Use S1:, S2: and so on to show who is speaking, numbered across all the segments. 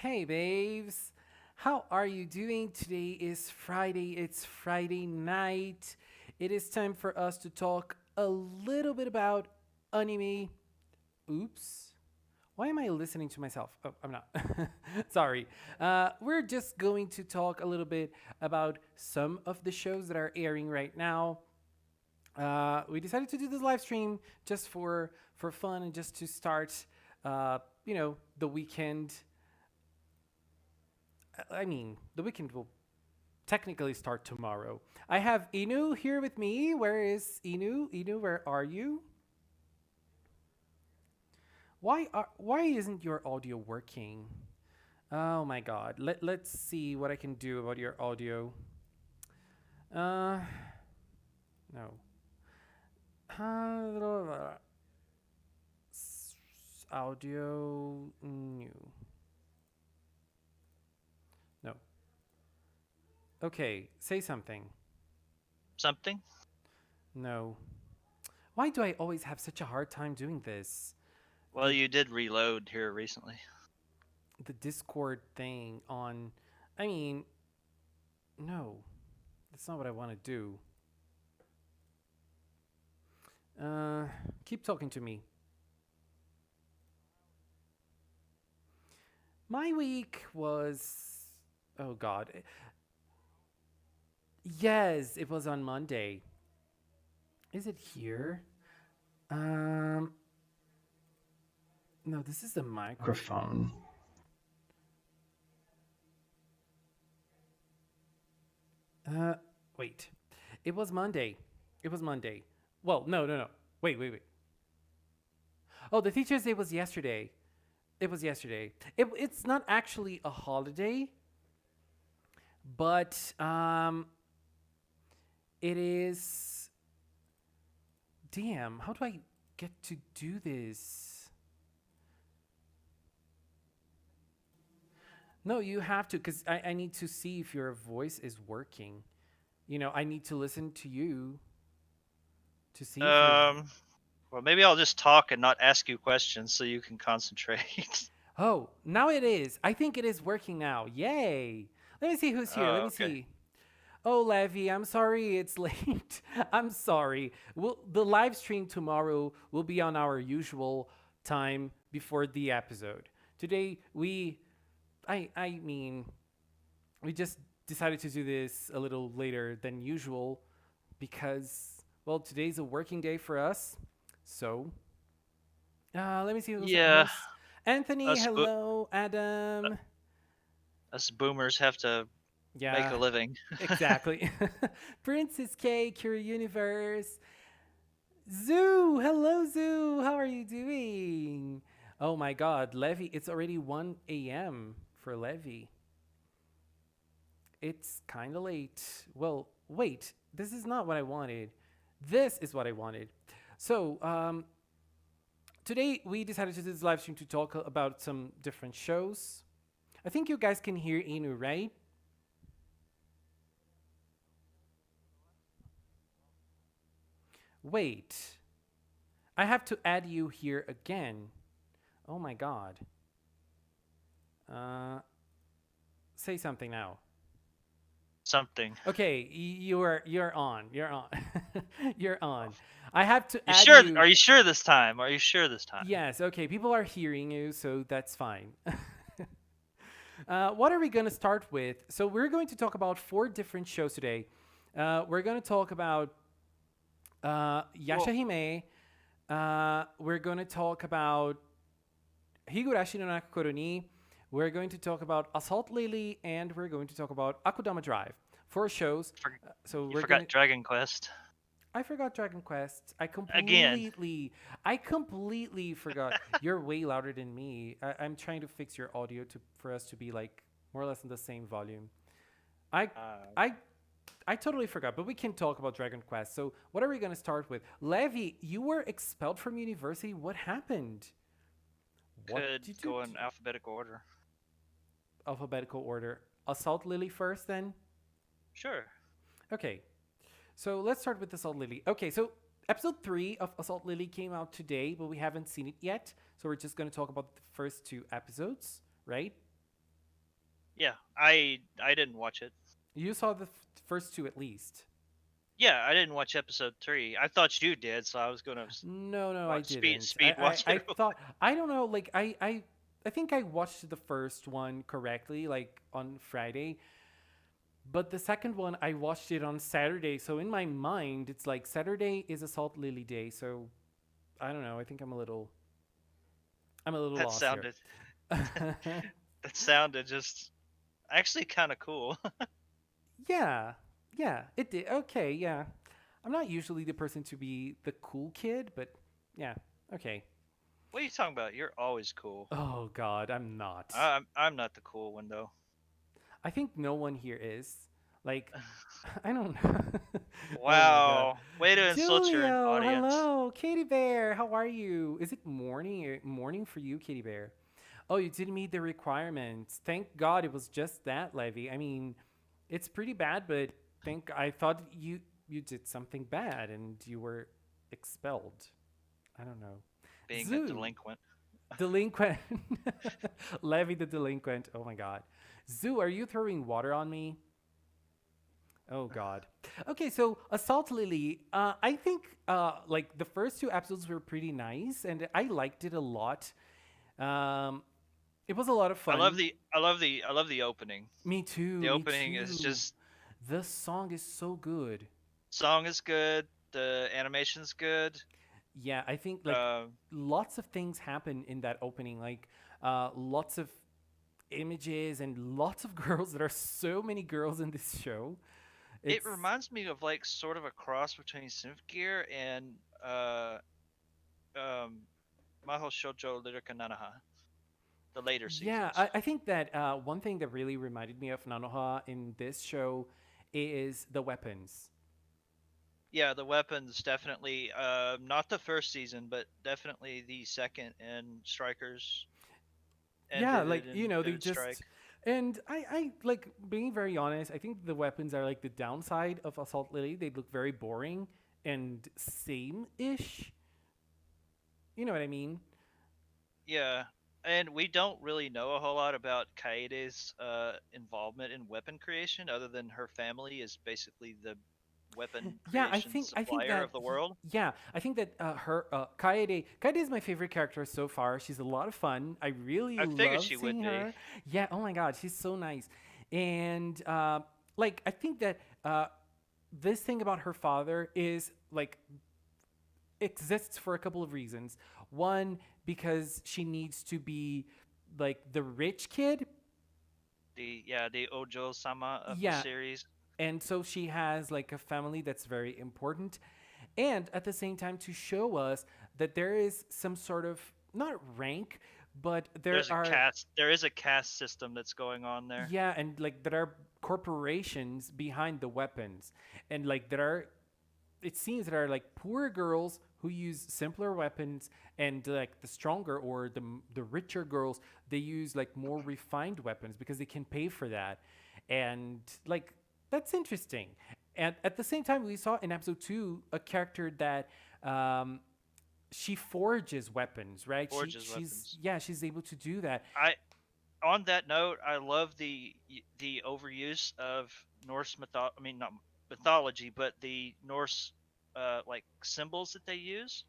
S1: Hey, babes. How are you doing? Today is Friday. It's Friday night. It is time for us to talk a little bit about anime. Oops. Why am I listening to myself? Oh, I'm not. Sorry. We're just going to talk a little bit about some of the shows that are airing right now. We decided to do this live stream just for fun and just to start, the weekend. The weekend will technically start tomorrow. I have Inu here with me. Where is Inu? Inu, where are you? Why isn't your audio working? Oh my god. Let's see what I can do about your audio. Uh no. Audio new. No. Okay, say something.
S2: Something?
S1: No. Why do I always have such a hard time doing this?
S2: Well,
S1: The
S2: you did reload here recently.
S1: the Discord thing on I mean, no. That's not what I want to do. Uh keep talking to me. My week was oh god. Yes, it was on Monday. Is it here? Um no, this is the microphone. Uh, Wait. It was Monday. It was Monday. Well, no. Wait. Oh, the Teacher's Day was yesterday. It was yesterday. It's not actually a holiday, but it is. Damn, how do I get to do this? No, you have to, because I need to see if your voice is working. I need to listen to you to see if your
S2: Um, well, maybe I'll just talk and not ask you questions so you can concentrate.
S1: Oh, now it is. I think it is working now. Yay. Let me see who's here. Let
S2: Oh,
S1: me
S2: okay.
S1: see. Oh, Levy, I'm sorry it's late. I'm sorry. The live stream tomorrow will be on our usual time before the episode. Today I mean, we just decided to do this a little later than usual because well, today's a working day for us. So, let me see
S2: Yeah,
S1: who's Anthony,
S2: us bo-
S1: hello,
S2: uh,
S1: Adam.
S2: us boomers have to make
S1: Yeah,
S2: a living.
S1: exactly. Princess K, Cure Universe. Zoo, hello, Zoo. How are you doing? Oh my god, Levy, it's already 1 a.m. for Levy. It's kind of late. Well, wait, this is not what I wanted. This is what I wanted. So, today we decided to do this live stream to talk about some different shows. I think you guys can hear Inu, right? Wait, I have to add you here again. Oh my god. Uh, Say something now.
S2: Something.
S1: Okay, you're on. You're on. You're on. I have to
S2: You
S1: add
S2: sure?
S1: you.
S2: Are you sure this time? Are you sure this time?
S1: Yes. Okay. People are hearing you, so that's fine. What are we going to start with? So we're going to talk about four different shows today. We're going to talk about
S2: Well,
S1: Yashahime. We're going to talk about Higurashi no Naku. We're going to talk about Assault Lily, and we're going to talk about Akudama Drive. Four shows.
S2: for,
S1: So
S2: you
S1: we're gonna.
S2: forgot Dragon Quest
S1: I forgot Dragon Quest.
S2: again.
S1: I completely forgot. You're way louder than me. I'm trying to fix your audio to for us to be like more or less in the same volume. I,
S2: Uh,
S1: I, I totally forgot. But we can talk about Dragon Quest. So what are we gonna start with? Levi, you were expelled from university. What happened? What
S2: could
S1: did you
S2: go
S1: do?
S2: in alphabetical order.
S1: Alphabetical order. Assault Lily first, then.
S2: Sure.
S1: Okay. So let's start with Assault Lily. Okay, so episode 3 of Assault Lily came out today, but we haven't seen it yet. So we're just going to talk about the first two episodes, right?
S2: Yeah, I didn't watch it.
S1: You saw the first two at least.
S2: Yeah, I didn't watch episode 3. I thought you did, so I was gonna
S1: No, no, I
S2: watch
S1: didn't.
S2: speed watch
S1: I
S2: it.
S1: thought I don't know. Like I think I watched the first one correctly, like on Friday, but the second one I watched it on Saturday. So in my mind, it's like Saturday is a Salt Lily Day. So I don't know. I think I'm a little
S2: that
S1: lost here.
S2: sounded that sounded just actually kind of cool.
S1: Yeah, yeah, it did. Okay, yeah. I'm not usually the person to be the cool kid, but yeah, okay.
S2: What are you talking about? You're always cool.
S1: Oh God, I'm not.
S2: I'm not the cool one though.
S1: I think no one here is. Like, I don't know. Oh my God.
S2: Wow, way to insult your
S1: Julio,
S2: audience.
S1: hello, Katie Bear. How are you? Is it morning for you, Katie Bear? Oh, you didn't meet the requirements. Thank God it was just that, Levy. I mean, it's pretty bad, but I thought you did something bad and you were expelled. I don't know.
S2: Being a
S1: Zoo,
S2: delinquent.
S1: delinquent. Levy the delinquent. Oh my God. Zoo, are you throwing water on me? Oh God. Okay, so Assault Lily. I think like the first two episodes were pretty nice, and I liked it a lot. Um, it was a lot of fun.
S2: I love the opening.
S1: Me too.
S2: The
S1: Me
S2: opening is
S1: too.
S2: just
S1: The song is so good.
S2: song is good, the animation's good.
S1: Yeah, I think like
S2: Um,
S1: lots of things happen in that opening. Like lots of images and lots of girls. There are so many girls in this show.
S2: it
S1: It's
S2: reminds me of like sort of a cross between Gear and um, Mahou Shoujo Lyrica Nanaha, the later
S1: Yeah,
S2: seasons.
S1: I think that one thing that really reminded me of Nanoha in this show is the weapons.
S2: Yeah, the weapons definitely not the first season, but definitely the second and Strikers and
S1: Yeah, like you know, they
S2: Vivid Strike.
S1: just and I like being very honest. I think the weapons are like the downside of Assault Lily. They look very boring and same-ish. You know what I mean?
S2: Yeah, and we don't really know a whole lot about Kaede's involvement in weapon creation, other than her family is basically the weapon
S1: Yeah,
S2: creation
S1: I think
S2: supplier
S1: that
S2: of the world.
S1: yeah, I think that her Kaede is my favorite character so far. She's a lot of fun. I really
S2: I figured
S1: love
S2: she would
S1: seeing
S2: be.
S1: her. Yeah, oh my god, she's so nice. And like I think that this thing about her father is like exists for a couple of reasons. One, because she needs to be like the rich kid.
S2: The Ojo Sama of the
S1: Yeah,
S2: series.
S1: and so she has like a family that's very important, and at the same time to show us that there is some sort of not rank, but there are
S2: There is a caste system that's going on there.
S1: yeah, and like there are corporations behind the weapons, and like there are it seems there are like poor girls who use simpler weapons, and like the stronger or the richer girls, they use like more refined weapons because they can pay for that, and like that's interesting. And at the same time, we saw in episode 2 a character that um, she forges weapons, right?
S2: Forges
S1: She's
S2: weapons.
S1: yeah, she's able to do that.
S2: I On that note, I love the overuse of Norse I mean, not mythology, but the Norse like symbols that they use.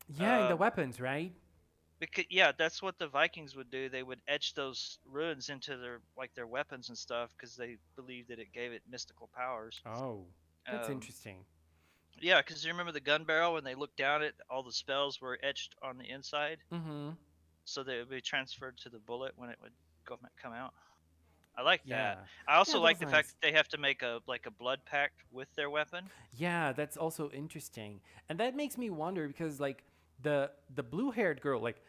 S1: Yeah, in the
S2: Uh,
S1: weapons, right?
S2: because yeah, that's what the Vikings would do. They would etch those runes into their weapons and stuff because they believed that it gave it mystical powers.
S1: Oh, that's
S2: Um,
S1: interesting.
S2: yeah, because you remember the gun barrel when they looked down it, all the spells were etched on the inside,
S1: Mm-hmm.
S2: so they would be transferred to the bullet when it would come out. I like that.
S1: Yeah.
S2: I
S1: Yeah,
S2: also
S1: that
S2: like
S1: was
S2: the fact
S1: nice.
S2: that they have to make a blood pact with their weapon.
S1: Yeah, that's also interesting. And that makes me wonder because like the blue-haired girl, like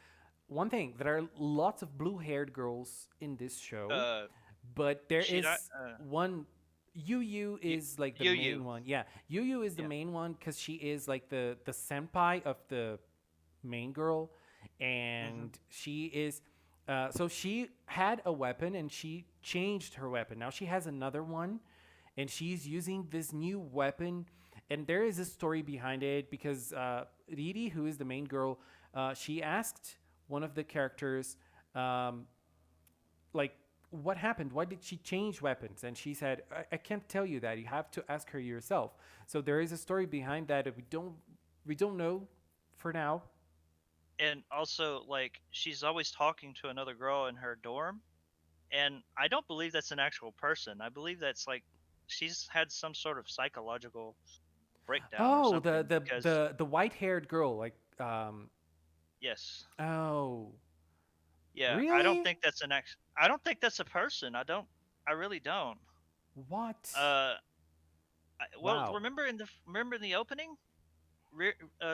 S1: one thing, there are lots of blue-haired girls in this show,
S2: Uh,
S1: but there
S2: she not
S1: is one Yu
S2: you
S1: is like the
S2: you
S1: main one. Yeah, Yu is the
S2: yeah.
S1: main one cuz she is like the senpai of the main girl,
S2: Hmm.
S1: and she is so she had a weapon and she changed her weapon. Now she has another one, and she's using this new weapon. And there is a story behind it because Riri, who is the main girl, she asked one of the characters, um, like, what happened? Why did she change weapons? And she said, I can't tell you that. You have to ask her yourself. So there is a story behind that we don't know for now.
S2: And also, like, she's always talking to another girl in her dorm, and I don't believe that's an actual person. I believe that's like she's had some sort of psychological breakdown or
S1: Oh, the
S2: something
S1: the
S2: because
S1: the the white-haired girl, like
S2: yes,
S1: oh,
S2: yeah,
S1: really?
S2: I don't think that's a person. I really don't.
S1: What?
S2: Uh, well,
S1: Wow.
S2: remember in the opening,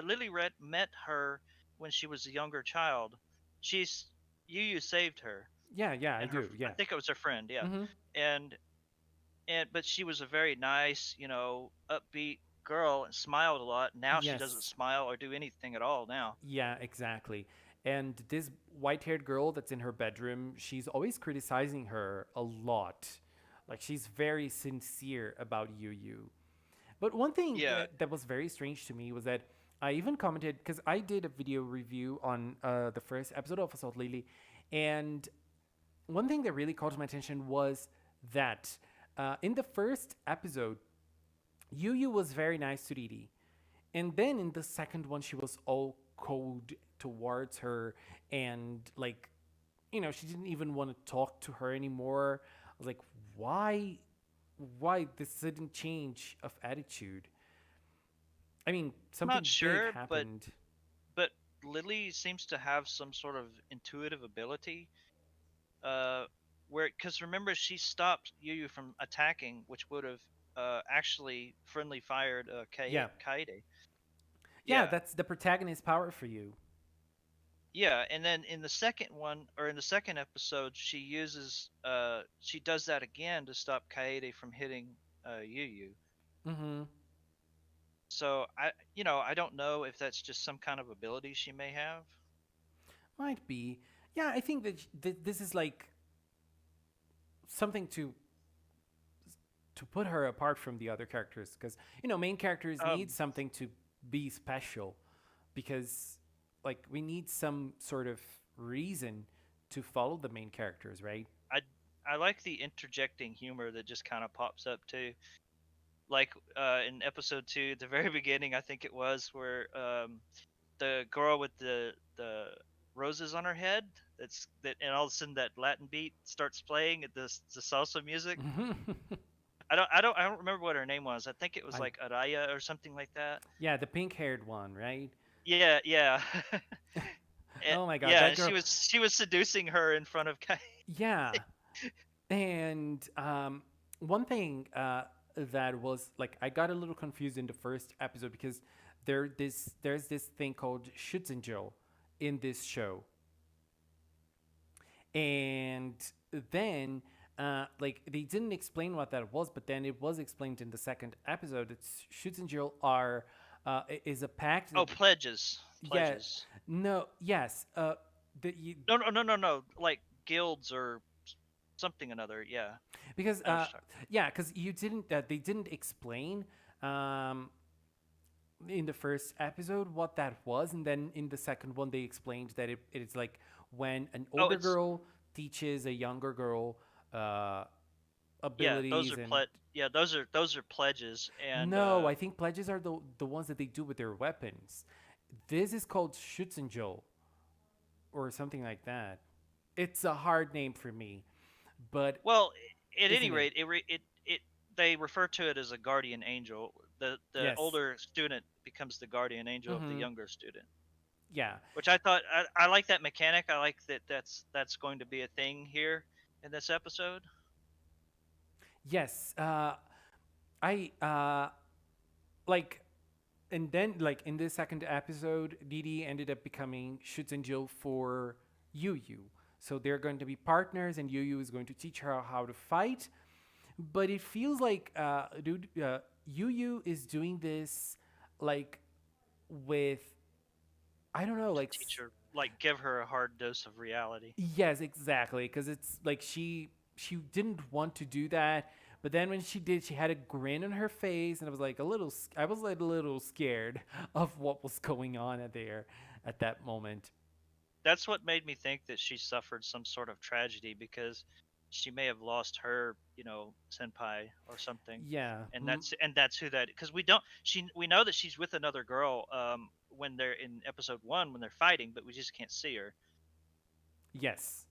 S2: Lily Red met her when she was a younger child. She's Yu saved her,
S1: Yeah, yeah, I
S2: and her
S1: do.
S2: I
S1: Yeah.
S2: think it was her friend, yeah,
S1: Mhm.
S2: and but she was a very nice, upbeat girl and smiled a lot. Now she doesn't
S1: Yes.
S2: smile or do anything at all now.
S1: Yeah, exactly. And this white-haired girl that's in her bedroom, she's always criticizing her a lot. Like she's very sincere about Yu. But one thing
S2: Yeah.
S1: that was very strange to me was that I even commented because I did a video review on the first episode of Assault Lily, and one thing that really caught my attention was that in the first episode, Yu was very nice to Didi, and then in the second one, she was all cold towards her, and like, she didn't even want to talk to her anymore. I was like, why? Why this sudden change of attitude? I mean,
S2: I'm not
S1: something big
S2: sure,
S1: happened.
S2: but Lily seems to have some sort of intuitive ability. Uh, where because remember she stopped Yu from attacking, which would have actually friendly fired
S1: Yeah,
S2: Kaede.
S1: yeah,
S2: Yeah,
S1: that's the protagonist power for you.
S2: yeah, and then in the second episode, she does that again to stop Kaede from hitting Yu.
S1: Mm-hmm.
S2: So I don't know if that's just some kind of ability she may have.
S1: Might be. Yeah, I think that this is like something to put her apart from the other characters because main characters need
S2: Um,
S1: something to be special because like we need some sort of reason to follow the main characters, right?
S2: I I like the interjecting humor that just kind of pops up too. Like in episode 2, the very beginning, I think it was where the girl with the roses on her head and all of a sudden that Latin beat starts playing the salsa music. I don't remember what her name was. I think it was
S1: I
S2: like Araya or something like that.
S1: Yeah, the pink-haired one, right?
S2: Yeah, yeah.
S1: Oh my god,
S2: Yeah,
S1: that
S2: and
S1: girl.
S2: she was seducing her in front of Kai.
S1: Yeah, and one thing that was like I got a little confused in the first episode because there's this thing called Schutzenjil in this show, and then like they didn't explain what that was, but then it was explained in the second episode. It's Schutzenjil are is a pact that
S2: Oh, pledges,
S1: yeah
S2: pledges.
S1: no yes that you
S2: No, no, no, no, no. Like guilds or something another. Yeah,
S1: because
S2: I know what you're talking.
S1: yeah because you didn't they didn't explain um in the first episode what that was, and then in the second one they explained that it's like when an
S2: Oh,
S1: older
S2: it's
S1: girl teaches a younger girl uh
S2: yeah.
S1: abilities and
S2: Yeah, those are pledges, and
S1: no, I think pledges are the ones that they do with their weapons. This is called Schutzenjil or something like that. It's a hard name for me, but
S2: well, at any
S1: isn't it?
S2: rate, it they refer to it as a guardian angel. The
S1: Yes.
S2: older student becomes the guardian angel of the
S1: Mm-hmm.
S2: younger student,
S1: Yeah.
S2: which I like that mechanic. I like that's going to be a thing here in this episode.
S1: Yes. I like, and then like in the second episode, Didi ended up becoming Schutzenjil for Yu. So they're going to be partners, and Yu is going to teach her how to fight. But it feels like, dude, Yu is doing this like with I don't know,
S2: To
S1: like
S2: teach her, like, give her a hard dose of reality.
S1: yes, exactly, because it's like she didn't want to do that, but then when she did, she had a grin on her face, and I was like I was like a little scared of what was going on at there at that moment.
S2: That's what made me think that she suffered some sort of tragedy because she may have lost her, senpai or something,
S1: Yeah.
S2: and that's who that, because we know that she's with another girl when they're in episode 1 when they're fighting, but we just can't see her.
S1: Yes.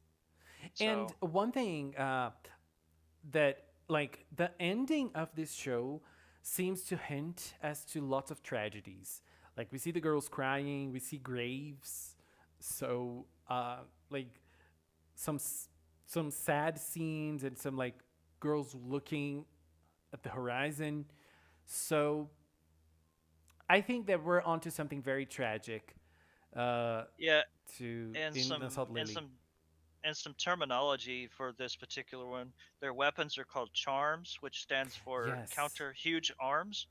S1: And
S2: So
S1: one thing that like the ending of this show seems to hint as to lots of tragedies. Like we see the girls crying, we see graves. So like some some sad scenes and some like girls looking at the horizon. So I think that we're onto something very tragic uh,
S2: yeah,
S1: to
S2: and
S1: in
S2: some
S1: Assault
S2: and
S1: Lily.
S2: some and some terminology for this particular one. Their weapons are called charms, which stands for
S1: Yes.
S2: counter huge arms,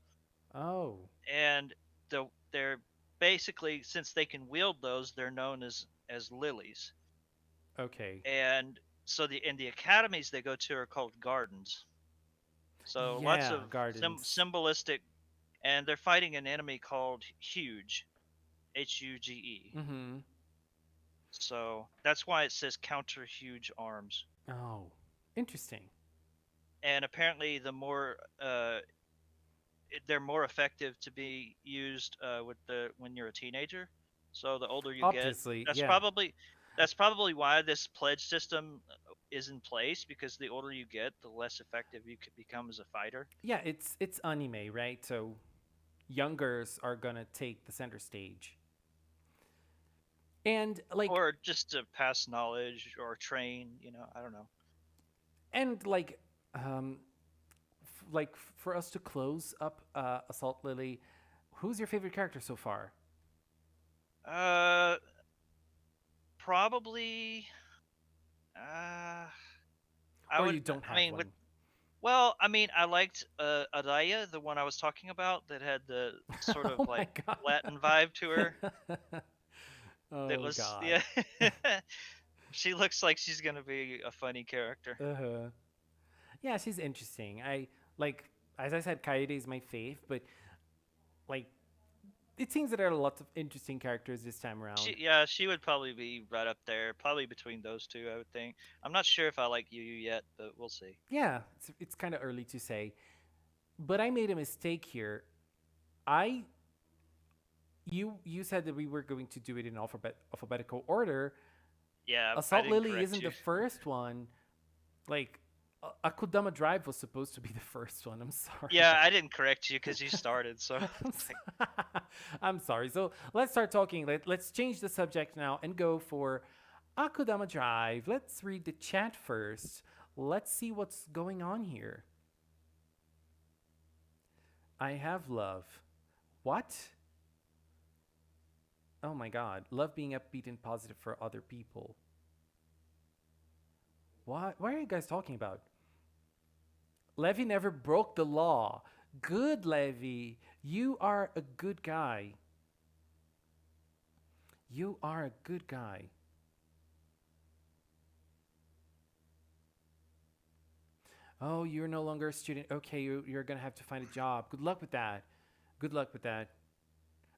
S1: Oh.
S2: and they're basically, since they can wield those, they're known as lilies.
S1: Okay.
S2: And so the academies they go to are called gardens. So lots
S1: Yeah.
S2: of
S1: Gardens.
S2: symbolistic, and they're fighting an enemy called Huge, Huge.
S1: Mm-hmm.
S2: So that's why it says counter huge arms.
S1: Oh. Interesting.
S2: And apparently, they're more effective to be used with the when you're a teenager. So the older you get,
S1: Obviously,
S2: that's
S1: yeah.
S2: probably that's probably why this pledge system is in place, because the older you get, the less effective you could become as a fighter.
S1: Yeah, it's anime, right? So youngers are gonna take the center stage. And like
S2: Or just to pass knowledge or train, I don't know.
S1: and like um like for us to close up Assault Lily, who's your favorite character so far?
S2: Uh, probably. Uh, I
S1: Or
S2: would.
S1: you don't
S2: I
S1: have
S2: mean, with
S1: one?
S2: well, I mean, I liked Araya, the one I was talking about, that had the sort of
S1: Oh my
S2: like Latin vibe to her.
S1: god.
S2: That
S1: Oh
S2: was,
S1: god.
S2: yeah. She looks like she's gonna be a funny character.
S1: Uh-huh. Yeah, she's interesting. I like, as I said, Kaede is my fave, but like it seems that there are lots of interesting characters this time around.
S2: Yeah, she would probably be right up there, probably between those two, I would think. I'm not sure if I like Yu yet, but we'll see.
S1: Yeah, it's kind of early to say, but I made a mistake here. I you said that we were going to do it in alphabetical order.
S2: Yeah, I
S1: Assault
S2: didn't
S1: Lily
S2: correct
S1: isn't the
S2: you.
S1: first one. Like Akudama Drive was supposed to be the first one. I'm
S2: Yeah,
S1: sorry.
S2: I didn't correct you because you started, so
S1: I'm,
S2: it's like,
S1: so- I'm sorry. So let's start talking. Let's change the subject now and go for Akudama Drive. Let's read the chat first. Let's see what's going on here. I have love. What? Oh my god. Love being upbeat and positive for other people. What are you guys talking about? Levy never broke the law. Good, Levy. You are a good guy. You are a good guy. Oh, you're no longer a student. Okay, you're gonna have to find a job. Good luck with that. Good luck with that.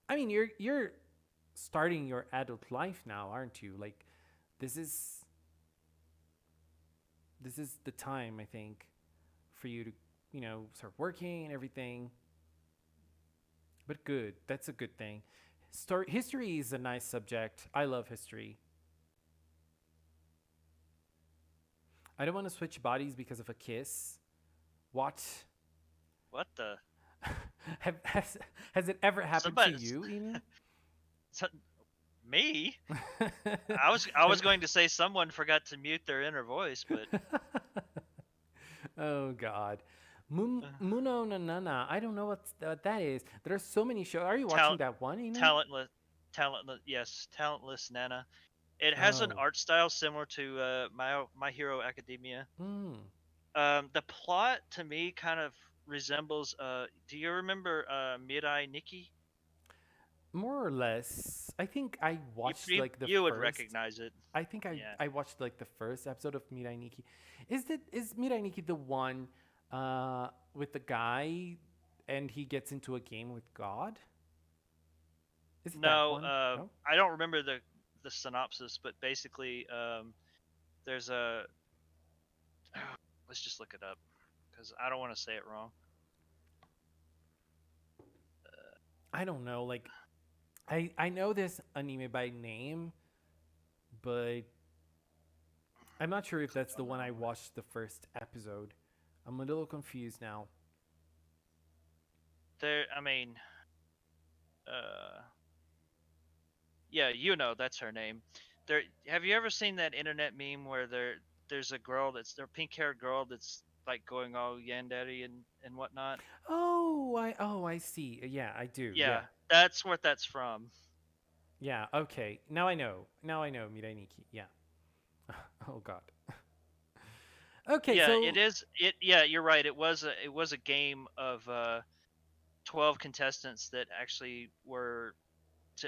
S1: I mean, you're starting your adult life now, aren't you? Like, this is this is the time I think for you to start working and everything. But good, that's a good thing. Story history is a nice subject. I love history. I don't want to switch bodies because of a kiss. What?
S2: what the?
S1: Have, has it ever happened to
S2: Somebody,
S1: you, Inu?
S2: so, me? I was
S1: Have-
S2: going to say someone forgot to mute their inner voice, but
S1: oh God.
S2: uh,
S1: Muno Nanana. I don't know what that is. There are so many shows. Are you watching
S2: talent,
S1: that one, Inu?
S2: talentless, yes, talentless Nana. It has an
S1: Oh.
S2: art style similar to My Hero Academia.
S1: Mm.
S2: The plot to me kind of resembles. Do you remember Mirai Nikki?
S1: More or less. I think I
S2: You,
S1: watched
S2: you
S1: like the
S2: you would
S1: first.
S2: recognize it.
S1: I think
S2: Yeah.
S1: I watched like the first episode of Mirai Nikki. Is Mirai Nikki the one with the guy and he gets into a game with God? Is it that
S2: No,
S1: one? No?
S2: I don't remember the synopsis, but basically, there's a Let's just look it up because I don't want to say it wrong.
S1: I don't know. Like, I know this anime by name, but I'm not sure if that's the one I
S2: Um,
S1: watched the first episode. I'm a little confused now.
S2: there, I mean, uh, yeah, that's her name. There, have you ever seen that internet meme where there's a girl that's their pink haired girl that's like going all yandere and whatnot?
S1: Oh, I see. Yeah, I do. Yeah.
S2: Yeah, that's what that's from.
S1: Yeah, okay. Now I know. Now I know Mirai Nikki. Yeah. Oh god. Okay,
S2: Yeah, it
S1: so
S2: is. It yeah, you're right. It was a game of 12 contestants that actually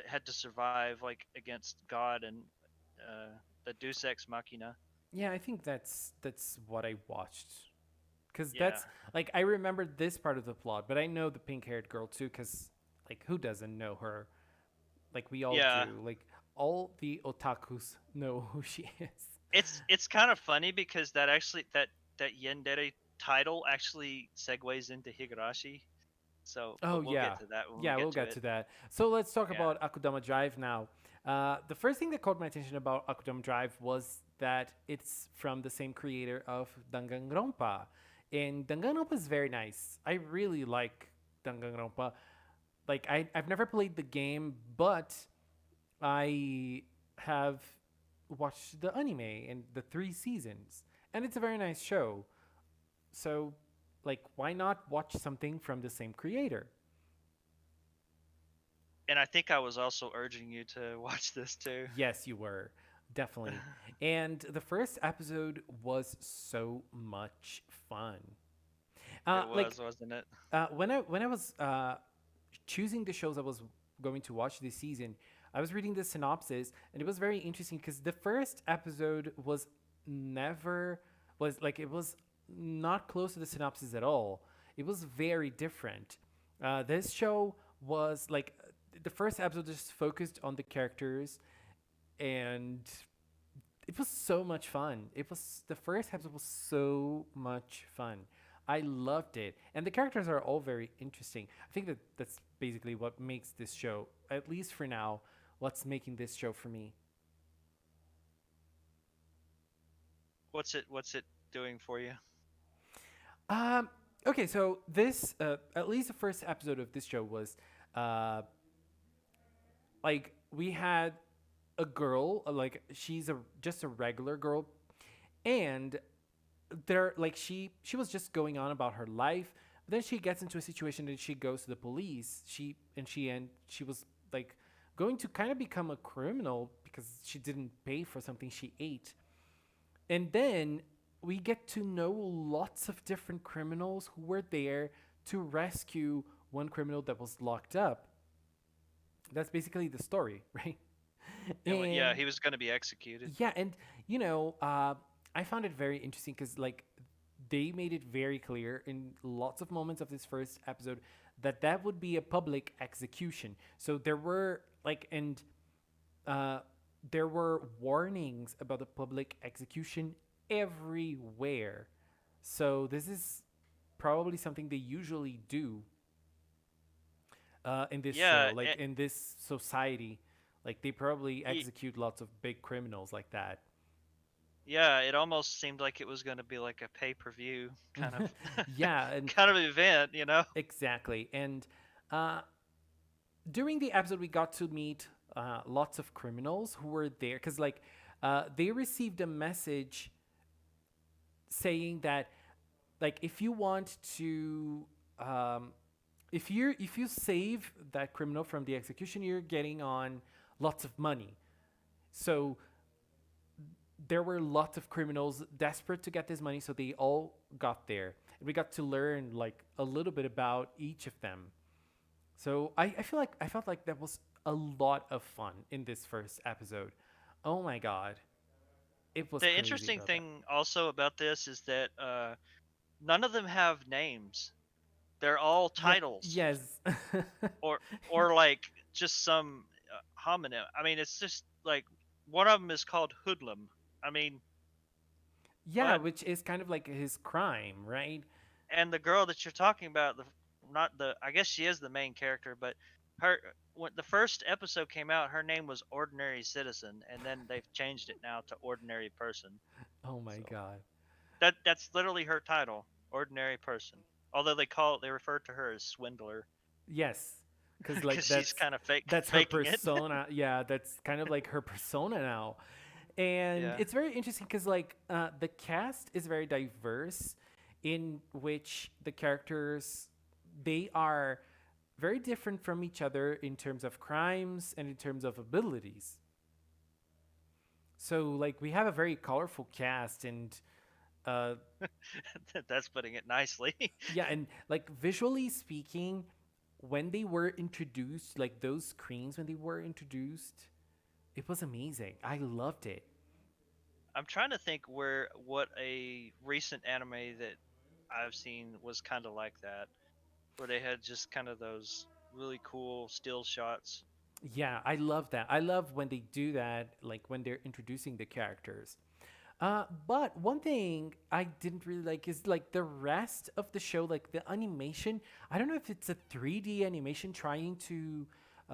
S2: had to survive like against God and the Deus Ex Machina.
S1: yeah, I think that's what I watched. Cuz
S2: Yeah,
S1: that's like I remember this part of the plot, but I know the pink-haired girl too cuz like who doesn't know her? Like we all
S2: yeah.
S1: do. Like all the otakus know who she is.
S2: It's kind of funny because that Yandere title actually segues into Higurashi. So,
S1: Oh
S2: but we'll get
S1: yeah,
S2: to that when we
S1: yeah,
S2: get
S1: we'll
S2: to
S1: get
S2: it.
S1: to that. So let's talk
S2: Yeah,
S1: about Akudama Drive now. The first thing that caught my attention about Akudama Drive was that it's from the same creator of Danganronpa, and Danganronpa is very nice. I really like Danganronpa. Like I've never played the game, but I have watched the anime and the 3 seasons, and it's a very nice show. So, like, why not watch something from the same creator?
S2: and I think I was also urging you to watch this too.
S1: Yes, you were. Definitely. And the first episode was so much fun.
S2: It
S1: Like
S2: was, wasn't it?
S1: when I was choosing the shows I was going to watch this season, I was reading the synopsis and it was very interesting because the first episode never was like it was not close to the synopsis at all. It was very different. This show was like the first episode just focused on the characters and it was so much fun. It was the first episode was so much fun. I loved it, and the characters are all very interesting. I think that that's basically what makes this show, at least for now, what's making this show for me.
S2: What's it doing for you?
S1: Um, okay, so this, at least the first episode of this show was, uh, like we had a girl, like she's a just a regular girl, and there like she was just going on about her life, but then she gets into a situation and she goes to the police. She was like going to kind of become a criminal because she didn't pay for something she ate. And then we get to know lots of different criminals who were there to rescue one criminal that was locked up. That's basically the story, right?
S2: Yeah,
S1: And
S2: he was going to be executed.
S1: yeah, and you know, I found it very interesting because like they made it very clear in lots of moments of this first episode that that would be a public execution. So there were like and uh, there were warnings about the public execution everywhere. So this is probably something they usually do in this show,
S2: Yeah,
S1: like in this society. Like they probably
S2: y-
S1: execute lots of big criminals like that.
S2: yeah. It almost seemed like it was going to be like a pay-per-view kind of
S1: Yeah, and
S2: kind of event.
S1: exactly. And uh, during the episode, we got to meet lots of criminals who were there because, like, they received a message saying that, like, if you want to, if you save that criminal from the execution, you're getting on lots of money. So there were lots of criminals desperate to get this money, so they all got there. And we got to learn like a little bit about each of them. So I feel like I felt like that was a lot of fun in this first episode. Oh my god, it was
S2: The
S1: crazy
S2: interesting
S1: about that.
S2: thing also about this is that none of them have names. They're all
S1: Yeah.
S2: titles,
S1: Yes.
S2: or like just some homonym. I mean, it's just like one of them is called Hoodlum. I mean,
S1: Yeah,
S2: What?
S1: which is kind of like his crime, right?
S2: And the girl that you're talking about, the not the I guess she is the main character, but her when the first episode came out, her name was Ordinary Citizen, and then they've changed it now to Ordinary Person.
S1: Oh my
S2: So
S1: god.
S2: that's literally her title, Ordinary Person. Although they refer to her as Swindler
S1: Yes, because
S2: because
S1: like
S2: she's kind of
S1: that's her
S2: faking it.
S1: persona. Yeah, that's kind of like her persona now, and
S2: Yeah.
S1: it's very interesting because like the cast is very diverse, in which the characters they are very different from each other in terms of crimes and in terms of abilities. So like we have a very colorful cast and uh
S2: That's putting it nicely.
S1: yeah, and like visually speaking, when they were introduced, like those screens when they were introduced, it was amazing. I loved it.
S2: I'm trying to think what a recent anime that I've seen was kind of like that, where they had just kind of those really cool still shots.
S1: Yeah, I love that. I love when they do that, like when they're introducing the characters. But one thing I didn't really like is like the rest of the show, like the animation. I don't know if it's a 3D animation trying to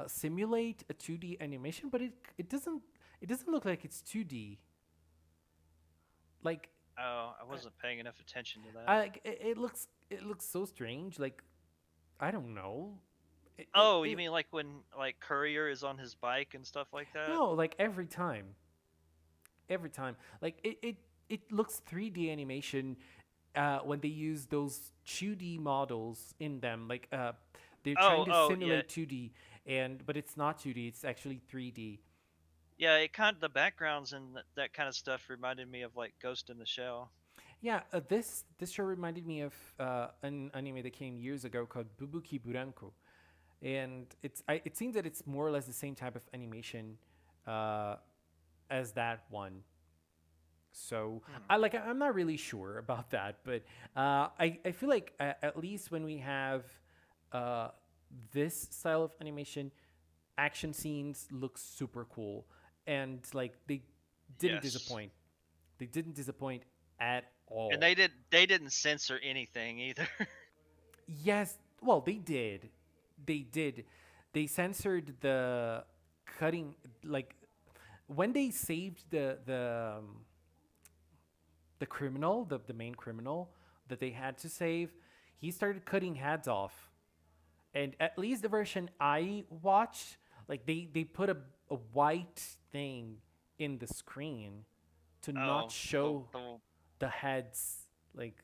S1: simulate a 2D animation, but it doesn't look like it's 2D. Like
S2: Oh, I wasn't paying enough attention to that.
S1: I like it looks so strange. Like I don't know.
S2: Oh, you mean like when like Courier is on his bike and stuff like that?
S1: No, like every time, like it looks 3D animation when they use those 2D models in them. Like they're trying
S2: Oh,
S1: to
S2: oh yeah,
S1: simulate 2D, and but it's not 2D. It's actually 3D.
S2: yeah. It kind of the backgrounds and that kind of stuff reminded me of like Ghost in the Shell.
S1: Yeah, this show reminded me of an anime that came years ago called Bubuki Buranko, and it seems that it's more or less the same type of animation uh, as that one. So
S2: Hmm.
S1: I'm not really sure about that, but I feel like at least when we have uh, this style of animation, action scenes look super cool, and like they didn't
S2: Yes,
S1: disappoint. They didn't disappoint at
S2: and
S1: all.
S2: they didn't censor anything either.
S1: Yes, well they did, they did. They censored the cutting, like when they saved the criminal, the main criminal that they had to save, he started cutting heads off. And at least the version I watched, like they put a white thing in the screen to not
S2: Oh,
S1: show the heads like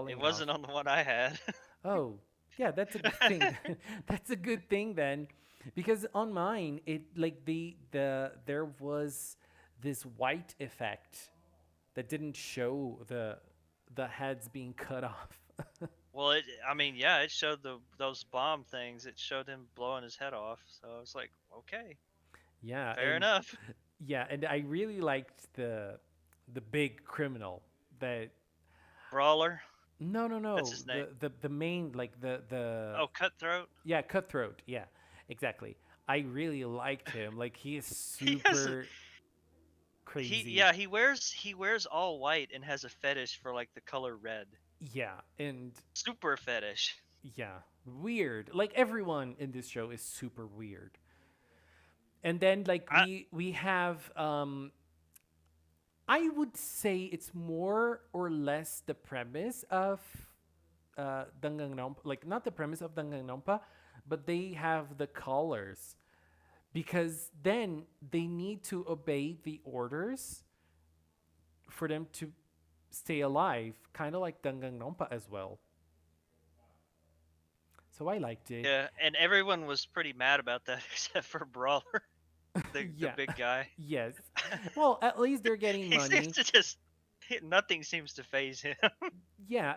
S2: it
S1: falling off.
S2: wasn't on the one I had.
S1: Oh, yeah, that's a good thing. That's a good thing then, because on mine it like there was this white effect that didn't show the heads being cut off.
S2: Well, I mean, yeah, it showed those bomb things. It showed him blowing his head off. So I was like, okay,
S1: Yeah,
S2: fair
S1: and
S2: enough.
S1: yeah, and I really liked the big criminal that
S2: Brawler, that's
S1: no
S2: his name.
S1: the main like the
S2: Oh, Cutthroat.
S1: yeah, cutthroat, yeah, exactly. I really liked him. Like he is
S2: He has a,
S1: super crazy.
S2: he wears all white and has a fetish for like the color red.
S1: Yeah, and
S2: Super fetish.
S1: yeah, weird. Like everyone in this show is super weird. And then like
S2: I
S1: we have I would say it's more or less the premise of Danganronpa, like not the premise of Danganronpa, but they have the colors because then they need to obey the orders for them to stay alive, kind of like Danganronpa as well. So I liked it.
S2: Yeah, and everyone was pretty mad about that except for Brawler, the
S1: Yeah.
S2: big guy.
S1: Yes. Well, at least they're getting
S2: He seems
S1: money.
S2: to just nothing seems to phase him,
S1: Yeah,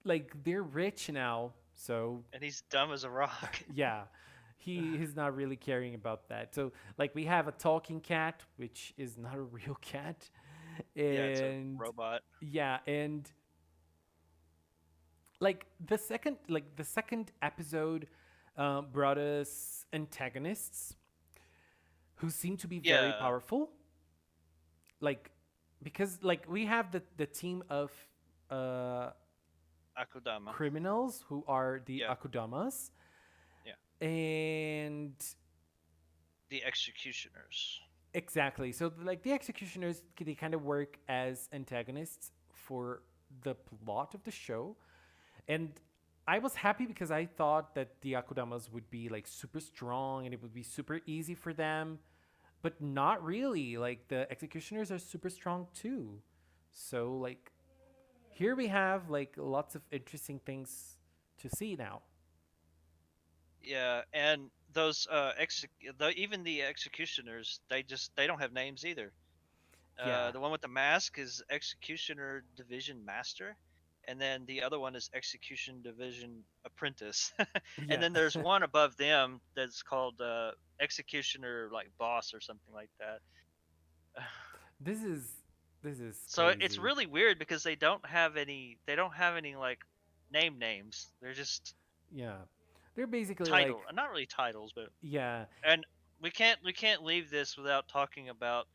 S1: like they're rich now, so
S2: and he's dumb as a rock.
S1: yeah, he is not really caring about that. So like we have a talking cat, which is not a real cat,
S2: Yeah, it's a
S1: and
S2: robot.
S1: yeah, and like the second episode brought us antagonists who seem to be very
S2: Yeah,
S1: powerful, like because like we have the team of uh
S2: Akudama.
S1: criminals who are the
S2: Yeah,
S1: Akudamas,
S2: yeah.
S1: and
S2: The executioners.
S1: exactly. So like the executioners, they kind of work as antagonists for the plot of the show, and I was happy because I thought that the Akudamas would be like super strong and it would be super easy for them, but not really. Like the executioners are super strong too. So like here we have like lots of interesting things to see now.
S2: Yeah, and those even the executioners, they don't have names either.
S1: Yeah.
S2: The one with the mask is Executioner Division Master, and then the other one is Execution Division Apprentice. And
S1: Yeah.
S2: then there's one above them that's called Executioner like Boss or something like that.
S1: this is this is
S2: So it's
S1: crazy.
S2: really weird because they don't have any like names. They're just
S1: Yeah. They're basically like
S2: title, not really titles, but
S1: yeah.
S2: and we can't leave this without talking about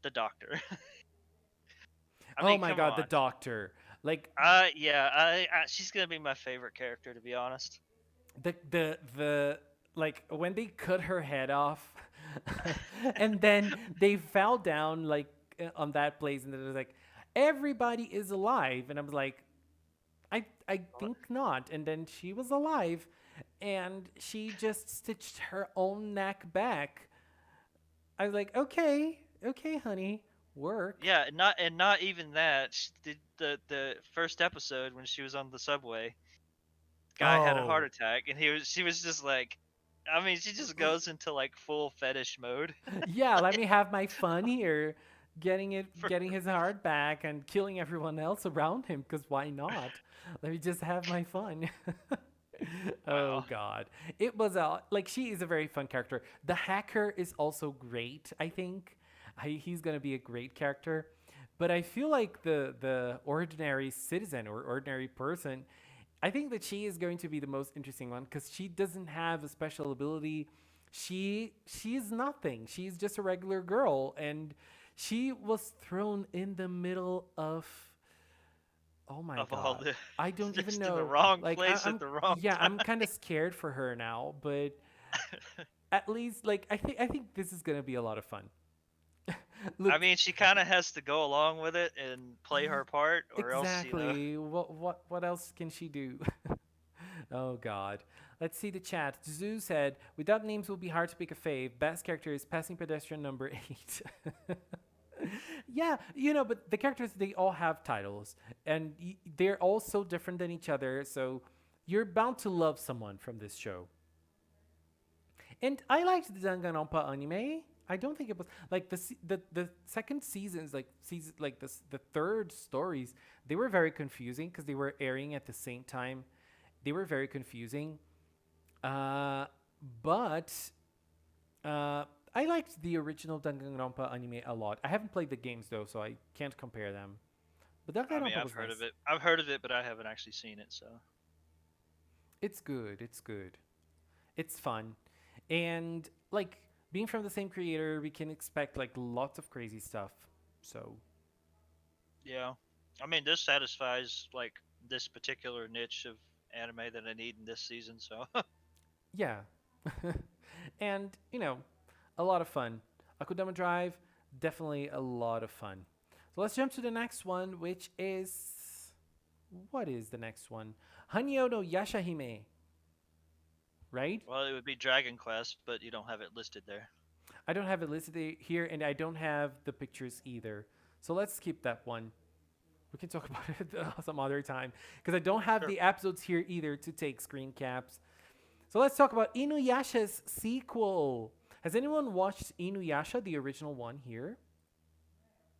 S2: the Doctor. I
S1: Oh
S2: mean,
S1: my
S2: come
S1: god, the
S2: on.
S1: doctor. Like
S2: Yeah, she's gonna be my favorite character to be honest.
S1: the like when they cut her head off and then they fell down like on that place and it was like everybody is alive and I was like I think not. And then she was alive and she just stitched her own neck back. I was like, okay, okay, honey, work.
S2: Yeah, and not even that. The first episode when she was on the subway, guy had a heart
S1: Oh,
S2: attack, and she was just like, I mean, she just goes into like full fetish mode.
S1: yeah, let me have my fun here,
S2: For,
S1: getting his heart back and killing everyone else around him. Because why not? Let me just have my fun. Oh
S2: wow.
S1: God, it was like she is a very fun character. The hacker is also great. I think he's gonna be a great character, but I feel like the ordinary citizen or ordinary person, I think that she is going to be the most interesting one because she doesn't have a special ability. She's nothing. She's just a regular girl, and she was thrown in the middle of, oh my
S2: Of all
S1: god,
S2: the,
S1: I don't even
S2: just in the
S1: know.
S2: wrong
S1: Like
S2: place at
S1: I'm
S2: the wrong
S1: yeah, I'm
S2: time.
S1: kind of scared for her now, but at least like I think this is gonna be a lot of fun.
S2: I
S1: Look,
S2: mean, she kind of has to go along with it and play her part, or else,
S1: exactly. What else can she do? Oh God. Let's see the chat. Zoo said, without names will be hard to pick a fave. Best character is passing pedestrian number 8. Yeah, but the characters they all have titles and they're all so different than each other, so you're bound to love someone from this show. And I liked the Danganronpa anime. I don't think it was like the second seasons, like the third stories, they were very confusing because they were airing at the same time. They were very confusing. Uh, but I liked the original Danganronpa anime a lot. I haven't played the games though, so I can't compare them. But
S2: I mean,
S1: Danganronpa
S2: I've
S1: was
S2: heard of
S1: nice.
S2: it. I've heard of it, but I haven't actually seen it. So
S1: It's good. It's good. It's fun, and like being from the same creator, we can expect like lots of crazy stuff. So
S2: yeah, I mean, this satisfies like this particular niche of anime that I need in this season. So
S1: yeah, and a lot of fun. Akudama Drive, definitely a lot of fun. So let's jump to the next one, which is what is the next one? Hanyo no Yashahime, right?
S2: well, it would be Dragon Quest, but you don't have it listed there.
S1: I don't have it listed here, and I don't have the pictures either. So let's skip that one. We can talk about it some other time because I don't have
S2: Sure.
S1: the episodes here either to take screen caps. So let's talk about Inuyasha's sequel. Has anyone watched Inuyasha, the original one here?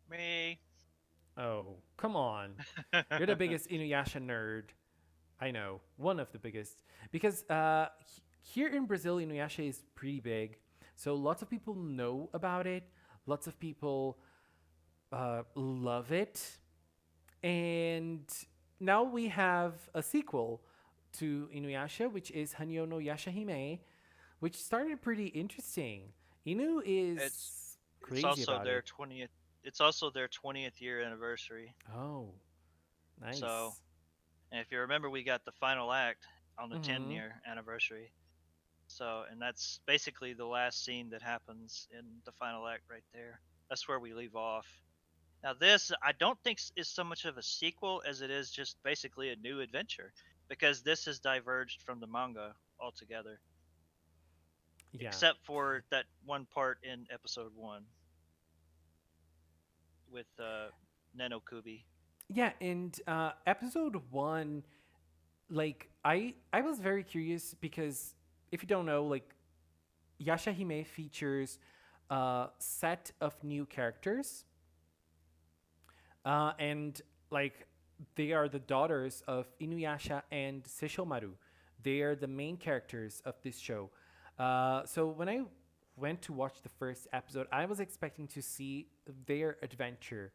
S2: Me.
S1: Oh, come on. You're the biggest Inuyasha nerd. I know, one of the biggest. Because here in Brazil, Inuyasha is pretty big. So lots of people know about it. Lots of people love it. And now we have a sequel to Inuyasha, which is Hanyo no Yashahime, which started pretty interesting. Inu
S2: it's
S1: is
S2: it's
S1: crazy
S2: also
S1: about
S2: their
S1: it.
S2: 20th. it's also their 20th year anniversary.
S1: Oh,
S2: So,
S1: nice.
S2: and if you remember, we got the final act on the 10
S1: Mm-hmm.
S2: year anniversary. So, and that's basically the last scene that happens in the final act right there. That's where we leave off. Now, this I don't think is so much of a sequel as it is just basically a new adventure, because this has diverged from the manga altogether,
S1: Yeah.
S2: except for that one part in episode one with Nenokubi.
S1: Yeah, and episode one, like I was very curious because if you don't know, like Yashahime features a set of new characters, and like they are the daughters of Inuyasha and Seishomaru. They are the main characters of this show. So when I went to watch the first episode, I was expecting to see their adventure,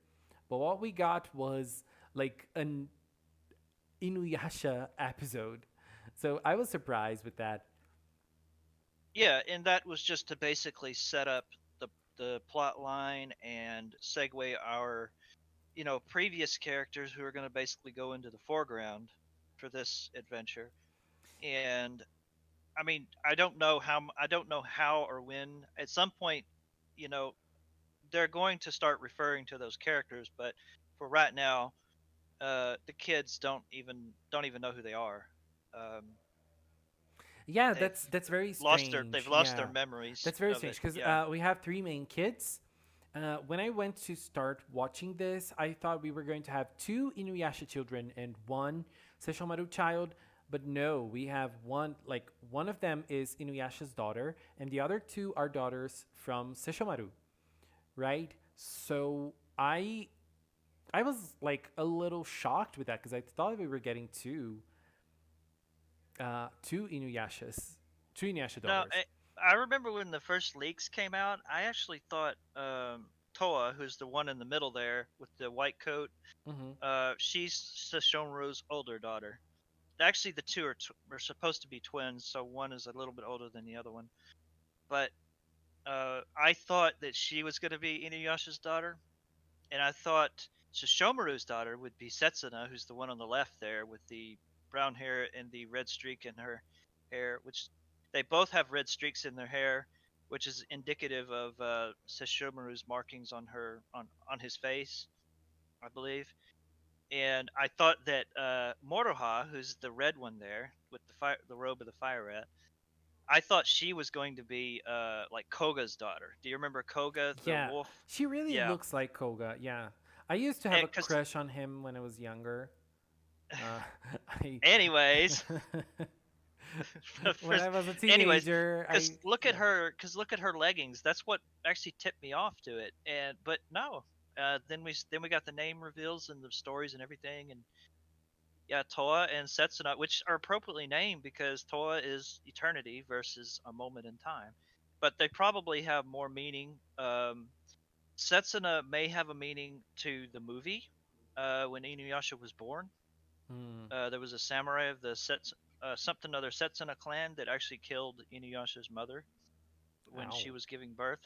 S1: but what we got was like an Inuyasha episode. So I was surprised with that.
S2: Yeah, and that was just to basically set up the plot line and segue our previous characters who are going to basically go into the foreground for this adventure. And I mean, I don't know how or when. At some point, you know, they're going to start referring to those characters, but for right now, the kids don't even know who they are. Um,
S1: Yeah,
S2: they've
S1: that's very
S2: they've
S1: strange.
S2: lost their
S1: Yeah,
S2: memories
S1: that's very
S2: of it.
S1: strange because
S2: Yeah,
S1: we have three main kids. When I went to start watching this, I thought we were going to have two Inuyasha children and one Seishomaru child, but no, we have one. Like one of them is Inuyasha's daughter, and the other two are daughters from Seishomaru, right? So I was like a little shocked with that because I thought we were getting two Inuyashas, two Inuyasha
S2: no,
S1: daughters.
S2: I remember when the first leaks came out. I actually thought Toa, who's the one in the middle there with the white coat,
S1: Mm-hmm.
S2: she's Sesshomaru's older daughter. Actually, the two are supposed to be twins, so one is a little bit older than the other one. But I thought that she was going to be Inuyasha's daughter, and I thought Sesshomaru's daughter would be Setsuna, who's the one on the left there with the brown hair and the red streak in her hair, which they both have red streaks in their hair, which is indicative of Sesshomaru's markings on on his face, I believe. And I thought that Moroha, who's the red one there with the robe of the fire rat, I thought she was going to be like Koga's daughter. Do you remember Koga, the
S1: Yeah,
S2: wolf?
S1: she really
S2: Yeah,
S1: looks like Koga. Yeah, I used to have
S2: and
S1: a
S2: because
S1: crush on him when I was younger. Uh, I
S2: anyways,
S1: when I was a
S2: anyways,
S1: teenager,
S2: because
S1: I yeah.
S2: look at her leggings. That's what actually tipped me off to it. And but no, then we got the name reveals and the stories and everything, and yeah, Toa and Setsuna, which are appropriately named because Toa is eternity versus a moment in time. But they probably have more meaning. Setsuna may have a meaning to the movie when Inuyasha was born.
S1: Mm,
S2: There was a samurai of the something other Setsuna clan that actually killed Inuyasha's mother when
S1: ow.
S2: she was giving birth.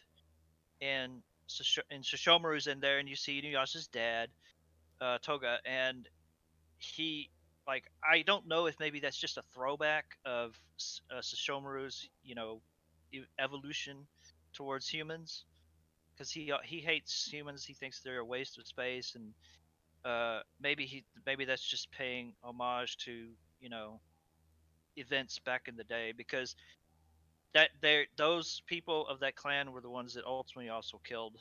S2: And Shishomaru's in there, and you see Inuyasha's dad, Toga, and he like I don't know if maybe that's just a throwback of Sesshomaru's evolution towards humans, because he hates humans. He thinks they're a waste of space, and maybe that's just paying homage to you know events back in the day, because those people of that clan were the ones that ultimately also killed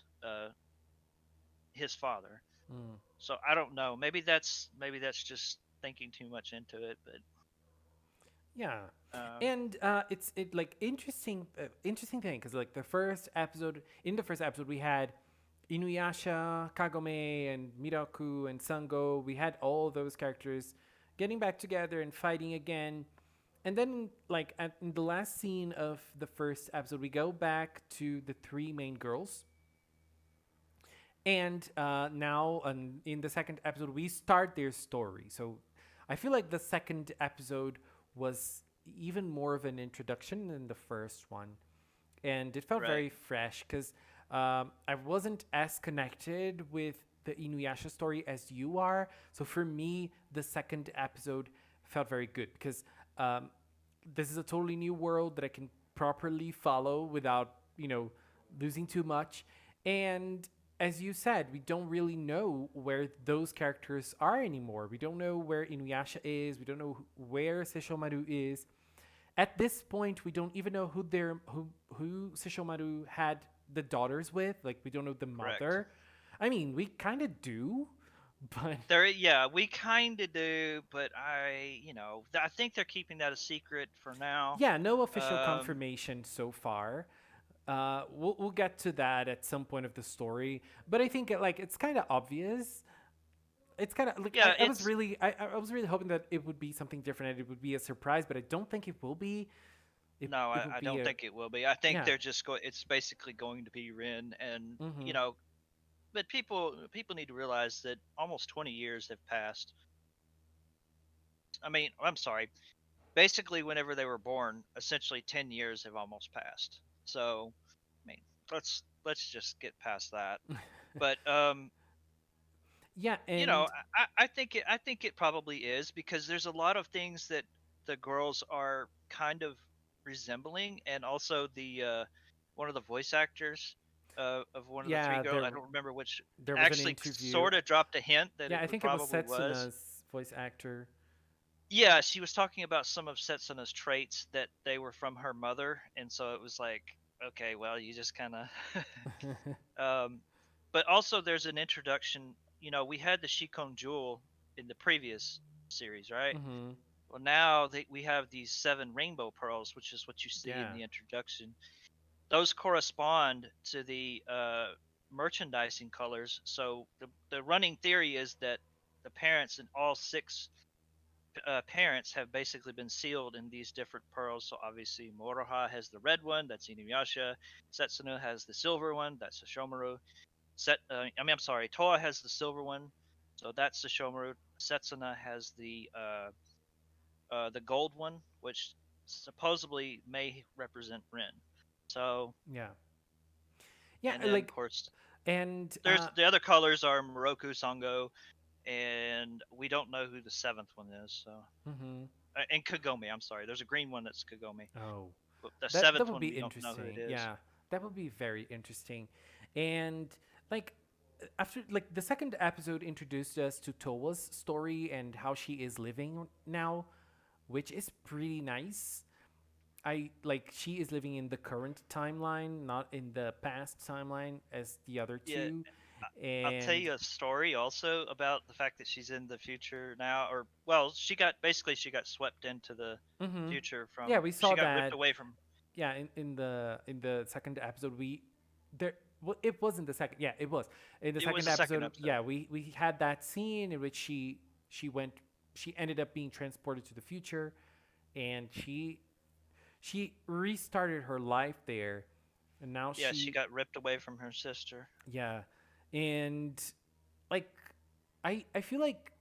S2: his father.
S1: Mm.
S2: So I don't know. Maybe that's just thinking too much into it,
S1: Yeah,
S2: but
S1: and it's it like interesting thing because like in the first episode we had Inuyasha, Kagome, and Miraku and Sango. We had all those characters getting back together and fighting again. And then, like in the last scene of the first episode, we go back to the three main girls, and now in the second episode, we start their story. So I feel like the second episode was even more of an introduction than the first one, and it felt
S2: right.
S1: very fresh because I wasn't as connected with the Inuyasha story as you are. So for me, the second episode felt very good because um, this is a totally new world that I can properly follow without, losing too much. And as you said, we don't really know where those characters are anymore. We don't know where Inuyasha is. We don't know where Sesshomaru is. At this point, we don't even know who Sesshomaru had the daughters with. Like we don't know the
S2: Correct.
S1: mother. I mean, we kind of do, but
S2: There, yeah, we kind of do, but I think they're keeping that a secret for now.
S1: yeah, no official
S2: Um,
S1: confirmation so far. We'll get to that at some point of the story, but I think like it's kind of obvious. It's kind of like
S2: yeah,
S1: I was
S2: it's
S1: really I was really hoping that it would be something different and it would be a surprise, but I don't think it will be. It
S2: no,
S1: it
S2: I,
S1: will
S2: I
S1: be
S2: don't
S1: a
S2: think it will be. I think
S1: yeah.
S2: they're just going. It's basically going to be Rin, and
S1: Mm-hmm.
S2: but people need to realize that almost 20 years have passed. I mean, I'm sorry. Basically, whenever they were born, essentially 10 years have almost passed. So, I mean, let's just get past that. But
S1: Yeah,
S2: you know,
S1: and
S2: I think it probably is because there's a lot of things that the girls are kind of resembling, and also the one of the voice actors of one of the three
S1: yeah,
S2: girls. I don't remember which.
S1: there was an
S2: Actually,
S1: interview.
S2: sort of dropped a hint that
S1: Yeah,
S2: it
S1: I
S2: would
S1: think it was
S2: probably was.
S1: Setsuna's voice actor.
S2: Yeah, she was talking about some of Setsuna's traits that they were from her mother, and so it was like, okay, well, you just kind of. um, but also, there's an introduction. We had the Shikon Jewel in the previous series, right?
S1: Mm-hmm.
S2: Well, now we have these seven rainbow pearls, which is what you see in
S1: Yeah.
S2: the introduction. Those correspond to the merchandising colors. So the running theory is that the parents in all six parents have basically been sealed in these different pearls. So obviously, Moroha has the red one, that's Inuyasha. Setsuna has the silver one, that's Sesshomaru. I'm sorry, Toa has the silver one, so that's Sesshomaru. Setsuna has the gold one, which supposedly may represent Rin. So,
S1: Yeah. Yeah,
S2: and then of
S1: like
S2: course,
S1: and
S2: there's the other colors are Moroku, Sango, and we don't know who the seventh one is. So,
S1: mhm.
S2: and Kagome. I'm sorry, there's a green one that's Kagome.
S1: Oh.
S2: But the
S1: That
S2: seventh
S1: would
S2: one
S1: be
S2: we don't know who it
S1: interesting.
S2: is.
S1: Yeah. That would be very interesting. And like after like the second episode introduced us to Towa's story and how she is living now, which is pretty nice. I like she is living in the current timeline, not in the past timeline as the other
S2: Yeah,
S1: two.
S2: I'll tell
S1: And
S2: you a story also about the fact that she's in the future now, or well, she got swept into the
S1: mhm.
S2: future
S1: Yeah,
S2: from
S1: we
S2: she
S1: saw
S2: got ripped
S1: that.
S2: away from.
S1: Yeah, in the second episode, we there. Well, it was in the second. Yeah, it was in the
S2: It was
S1: second
S2: the second
S1: episode.
S2: episode.
S1: Yeah, we had that scene in which she went. She ended up being transported to the future, and she restarted her life there, and now
S2: Yeah, she
S1: she
S2: got ripped away from her sister.
S1: yeah, and like I feel like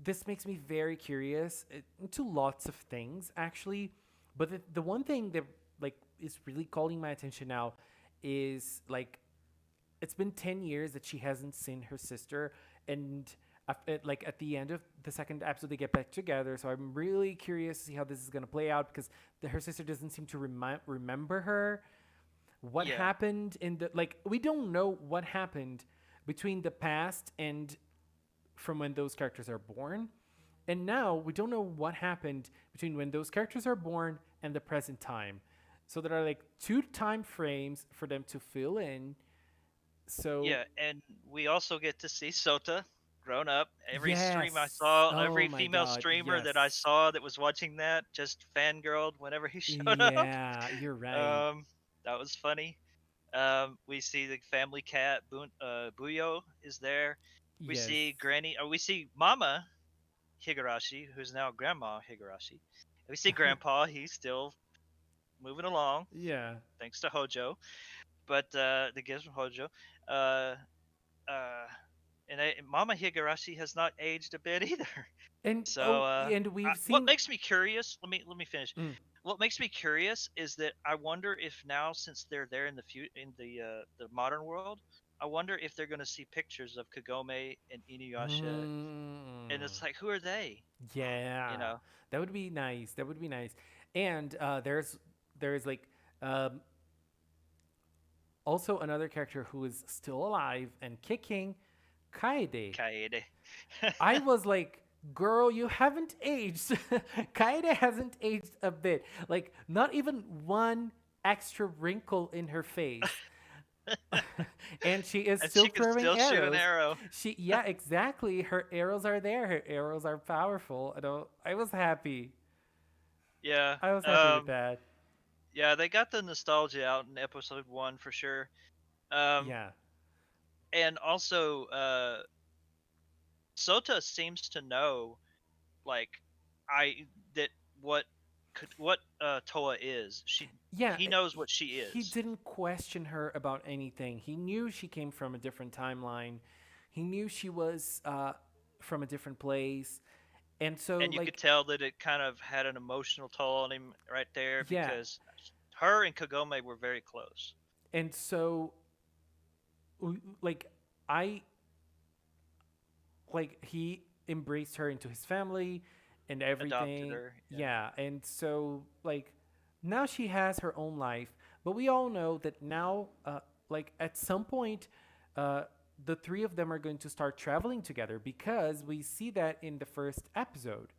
S1: this makes me very curious into lots of things actually, but the one thing that like is really calling my attention now is like it's been 10 years that she hasn't seen her sister, and like at the end of the second episode they get back together, so I'm really curious to see how this is going to play out because her sister doesn't seem to remember her. What
S2: Yeah,
S1: happened in the like we don't know what happened between the past and from when those characters are born. And now we don't know what happened between when those characters are born and the present time. So there are like two time frames for them to fill in. So
S2: yeah, and we also get to see Sota grown up. Every stream I
S1: yes.
S2: saw,
S1: Oh
S2: every
S1: my
S2: female
S1: god,
S2: streamer that I
S1: yes.
S2: saw that was watching that just fangirled whenever he showed up.
S1: Yeah, you're right.
S2: Um, that was funny. We see the family cat, Buyo is there. We
S1: Yes.
S2: see Granny, or we see Mama Higurashi, who's now Grandma Higurashi. We see Grandpa, he's still moving along,
S1: Yeah.
S2: thanks to Hojo, but the gifts from Hojo. Uh, uh, and Mama Higurashi has not aged a bit either.
S1: And
S2: So,
S1: oh, and we've
S2: what
S1: seen
S2: makes me curious? Let me finish.
S1: mm,
S2: what makes me curious is that I wonder if now, since they're there in the modern world, I wonder if they're going to see pictures of Kagome and Inuyasha, and
S1: Hmm.
S2: it's like, who are they? You
S1: Yeah,
S2: know,
S1: that would be nice. That would be nice. And there's like um, also another character who is still alive and kicking, Kaede.
S2: Kaede.
S1: I was like, girl, you haven't aged. Kaede hasn't aged a bit. Like, not even one extra wrinkle in her face. And she is
S2: And
S1: still
S2: she can
S1: throwing
S2: still shoot an
S1: arrows.
S2: arrow.
S1: Yeah, exactly. Her arrows are there. Her arrows are powerful. I was happy.
S2: Yeah.
S1: I was happy with that.
S2: Yeah, they got the nostalgia out in episode 1 for sure. Um,
S1: Yeah.
S2: and also, Sota seems to know, like, I that what Toa is.
S1: Yeah,
S2: He knows what she
S1: he
S2: is,
S1: didn't question her about anything. He knew she came from a different timeline. He knew she was from a different place. And so,
S2: and you could
S1: like,
S2: tell that it kind of had an emotional toll on him right there
S1: yeah.
S2: because her and Kagome were very close.
S1: And so, like, I like he embraced her into his family and
S2: Adopted
S1: everything.
S2: her. Yeah.
S1: Yeah, and so like now she has her own life, but we all know that now, like at some point, uh, the three of them are going to start traveling together because we see that in the first episode,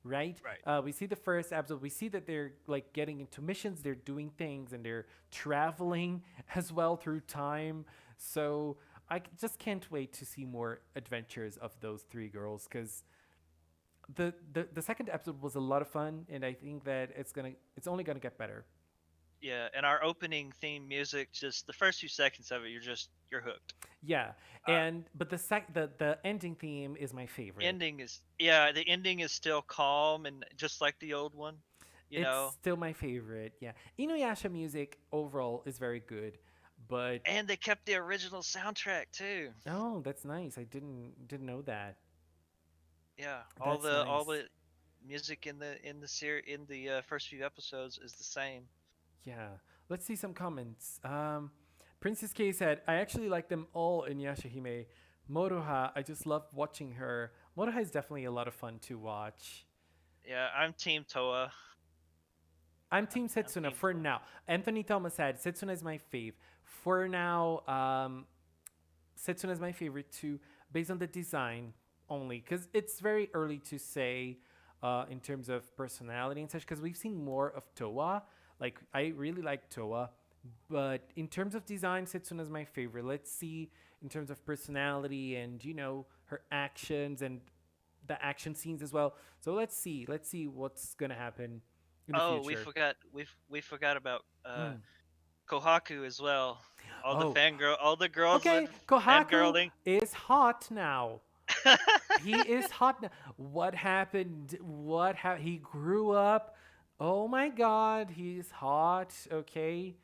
S1: right?
S2: Right.
S1: We see the first episode. We see that they're like getting into missions, they're doing things, and they're traveling as well through time. So just can't wait to see more adventures of those three girls because the second episode was a lot of fun, and I think that it's only gonna get better.
S2: Yeah, and our opening theme music, just the first few seconds of it, you're hooked.
S1: Yeah,
S2: Uh,
S1: and but the ending theme is my favorite.
S2: Ending is yeah, the ending is still calm and just like the old one, you
S1: It's
S2: know.
S1: still my favorite. Yeah, Inuyasha music overall is very good, but
S2: And they kept the original soundtrack too.
S1: oh, that's nice. I didn't know that.
S2: Yeah,
S1: That's
S2: all
S1: nice.
S2: the music in the first few episodes is the same.
S1: Yeah. Let's see some comments. Princess K said, I actually like them all in Yashahime. Moroha, I just love watching her. Moroha is definitely a lot of fun to watch.
S2: Yeah, I'm Team Toa.
S1: I'm Team
S2: I'm
S1: Setsuna
S2: Team
S1: for
S2: Toa.
S1: now. Anthony Thomas said, Setsuna is my fave. For now, Setsuna is my favorite too, based on the design only, because it's very early to say in terms of personality and such, because we've seen more of Toa. Like, I really like Toa, but in terms of design, Setsuna is my favorite. Let's see in terms of personality and, her actions and the action scenes as well. So let's see. Let's see what's going to happen in the
S2: Oh,
S1: future.
S2: we forgot about
S1: Mm.
S2: Kohaku as well.
S1: Oh,
S2: All the girls
S1: okay.
S2: with
S1: Kohaku
S2: fangirling.
S1: is hot now. He is hot now. What happened? He grew up. Oh my god, he's hot. Okay.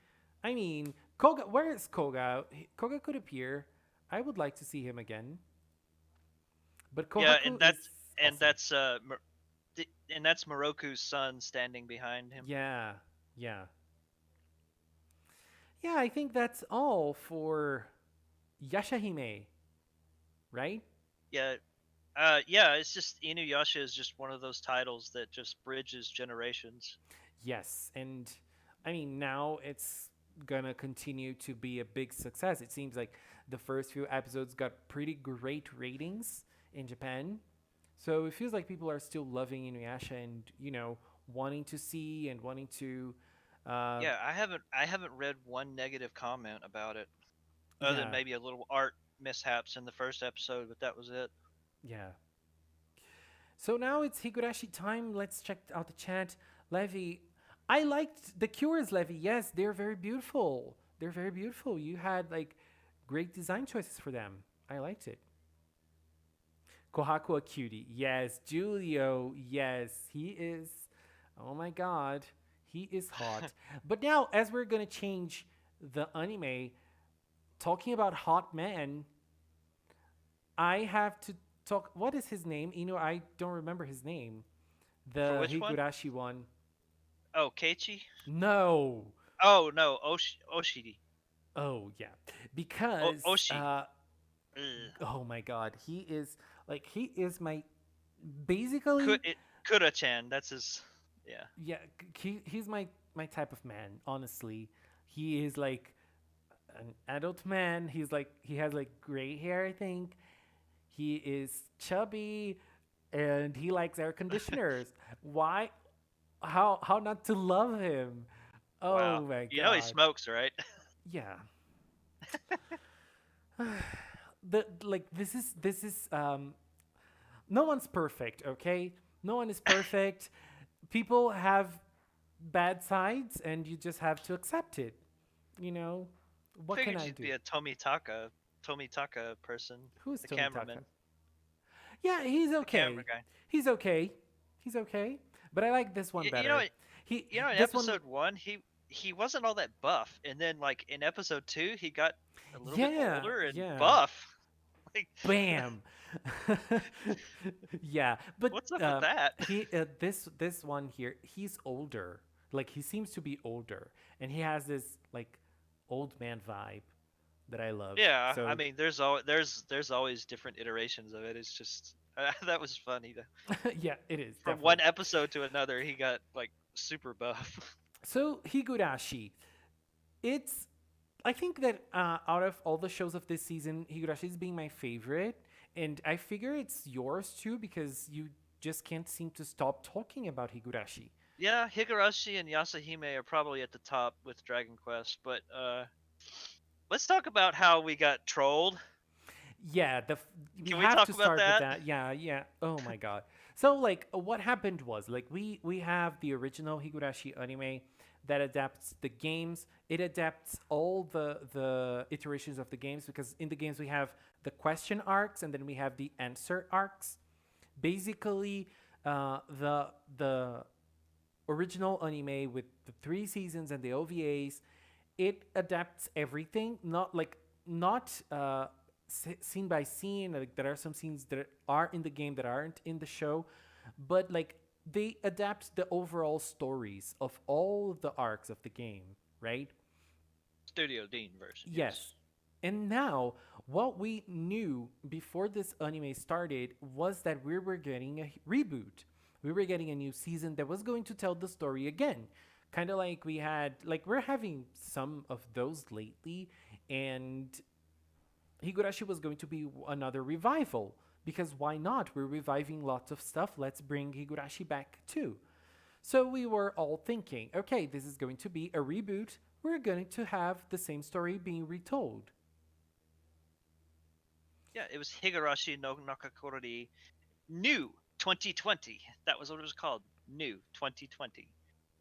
S1: I mean, Koga, where is Koga? Koga could appear. I would like to see him again. But
S2: Yeah,
S1: Kohaku is
S2: and
S1: awesome.
S2: that's and that's Moroku's son standing behind him.
S1: Yeah. Yeah. Yeah, I think that's all for Yashahime, right?
S2: Yeah, yeah. It's just Inuyasha is just one of those titles that just bridges generations.
S1: Yes, and I mean now it's gonna continue to be a big success. It seems like the first few episodes got pretty great ratings in Japan. So it feels like people are still loving Inuyasha and wanting to see and wanting to uh
S2: Yeah, I haven't read one negative comment about it, other than
S1: yeah,
S2: maybe a little art mishaps in the first episode, but that was it.
S1: yeah. So now it's Higurashi time. Let's check out the chat. Levy, I liked the Cures, Levy. Yes, they're very beautiful. They're very beautiful. You had like great design choices for them. I liked it. Kohaku a cutie. Yes. Julio. Yes. He is. Oh my god. He is hot. But now, as we're going to change the anime, talking about hot men, I have to talk. What is his name? I don't remember his name.
S2: For
S1: The
S2: which one?
S1: Higurashi one.
S2: Oh, Keiichi.
S1: No.
S2: Oh no, Oshiri.
S1: Oh yeah, because
S2: Oshi. Ugh.
S1: oh my god, he is my basically
S2: Kura-chan. That's his. Yeah.
S1: yeah, he's my type of man, honestly. He is like an adult man. He has like gray hair, I think. He is chubby and he likes air conditioners. Why how not to love him? Oh
S2: Wow.
S1: my
S2: You know he
S1: god.
S2: smokes, right?
S1: Yeah. The like this is no one's perfect, okay? No one is perfect. People have bad sides and you just have to accept it. You know, what can
S2: Figured
S1: I
S2: you'd
S1: do?
S2: be a Tomitaka person,
S1: Who's
S2: the
S1: Tomitaka?
S2: cameraman,
S1: Yeah, he's
S2: the camera
S1: okay.
S2: guy.
S1: He's okay. He's okay. But I like this one
S2: You know,
S1: better. He
S2: in
S1: this one
S2: episode one, he wasn't all that buff, and then like in episode two, he got a little bit
S1: yeah,
S2: older and
S1: yeah.
S2: buff. Like,
S1: Bam. Yeah, but
S2: what's up with that?
S1: this one here, he's older. Like he seems to be older, and he has this like old man vibe that I love.
S2: Yeah, I
S1: So
S2: mean, there's always different iterations of it. It's just that was funny.
S1: yeah, it is
S2: From one
S1: definitely.
S2: episode to another, he got like super buff.
S1: So Higurashi, it's I think that out of all the shows of this season, Higurashi is being my favorite, and I figure it's yours too because you just can't seem to stop talking about Higurashi.
S2: Yeah, Higurashi and Yashahime are probably at the top with Dragon Quest, but let's talk about how we got trolled.
S1: Yeah, we
S2: Can we
S1: have
S2: talk
S1: to
S2: about
S1: start with
S2: that?
S1: that. Yeah, yeah. Oh my god. So like what happened was like we have the original Higurashi anime that adapts the games. It adapts all the iterations of the games because in the games we have the question arcs and then we have the answer arcs. Basically, the original anime with the 3 seasons and the OVAs, it adapts everything, not scene by scene. Like there are some scenes that are in the game that aren't in the show, but like they adapt the overall stories of all the arcs of the game, right?
S2: Studio Dean version, yes.
S1: Yes. And now, what we knew before this anime started was that we were getting a reboot. We were getting a new season that was going to tell the story again. Kind of like we're having some of those lately, and Higurashi was going to be another revival. Because why not? We're reviving lots of stuff. Let's bring Higurashi back too. So we were all thinking, okay, this is going to be a reboot. We're going to have the same story being retold.
S2: Yeah, it was Higurashi no Nakakorori New 2020. That was what it was called. New 2020.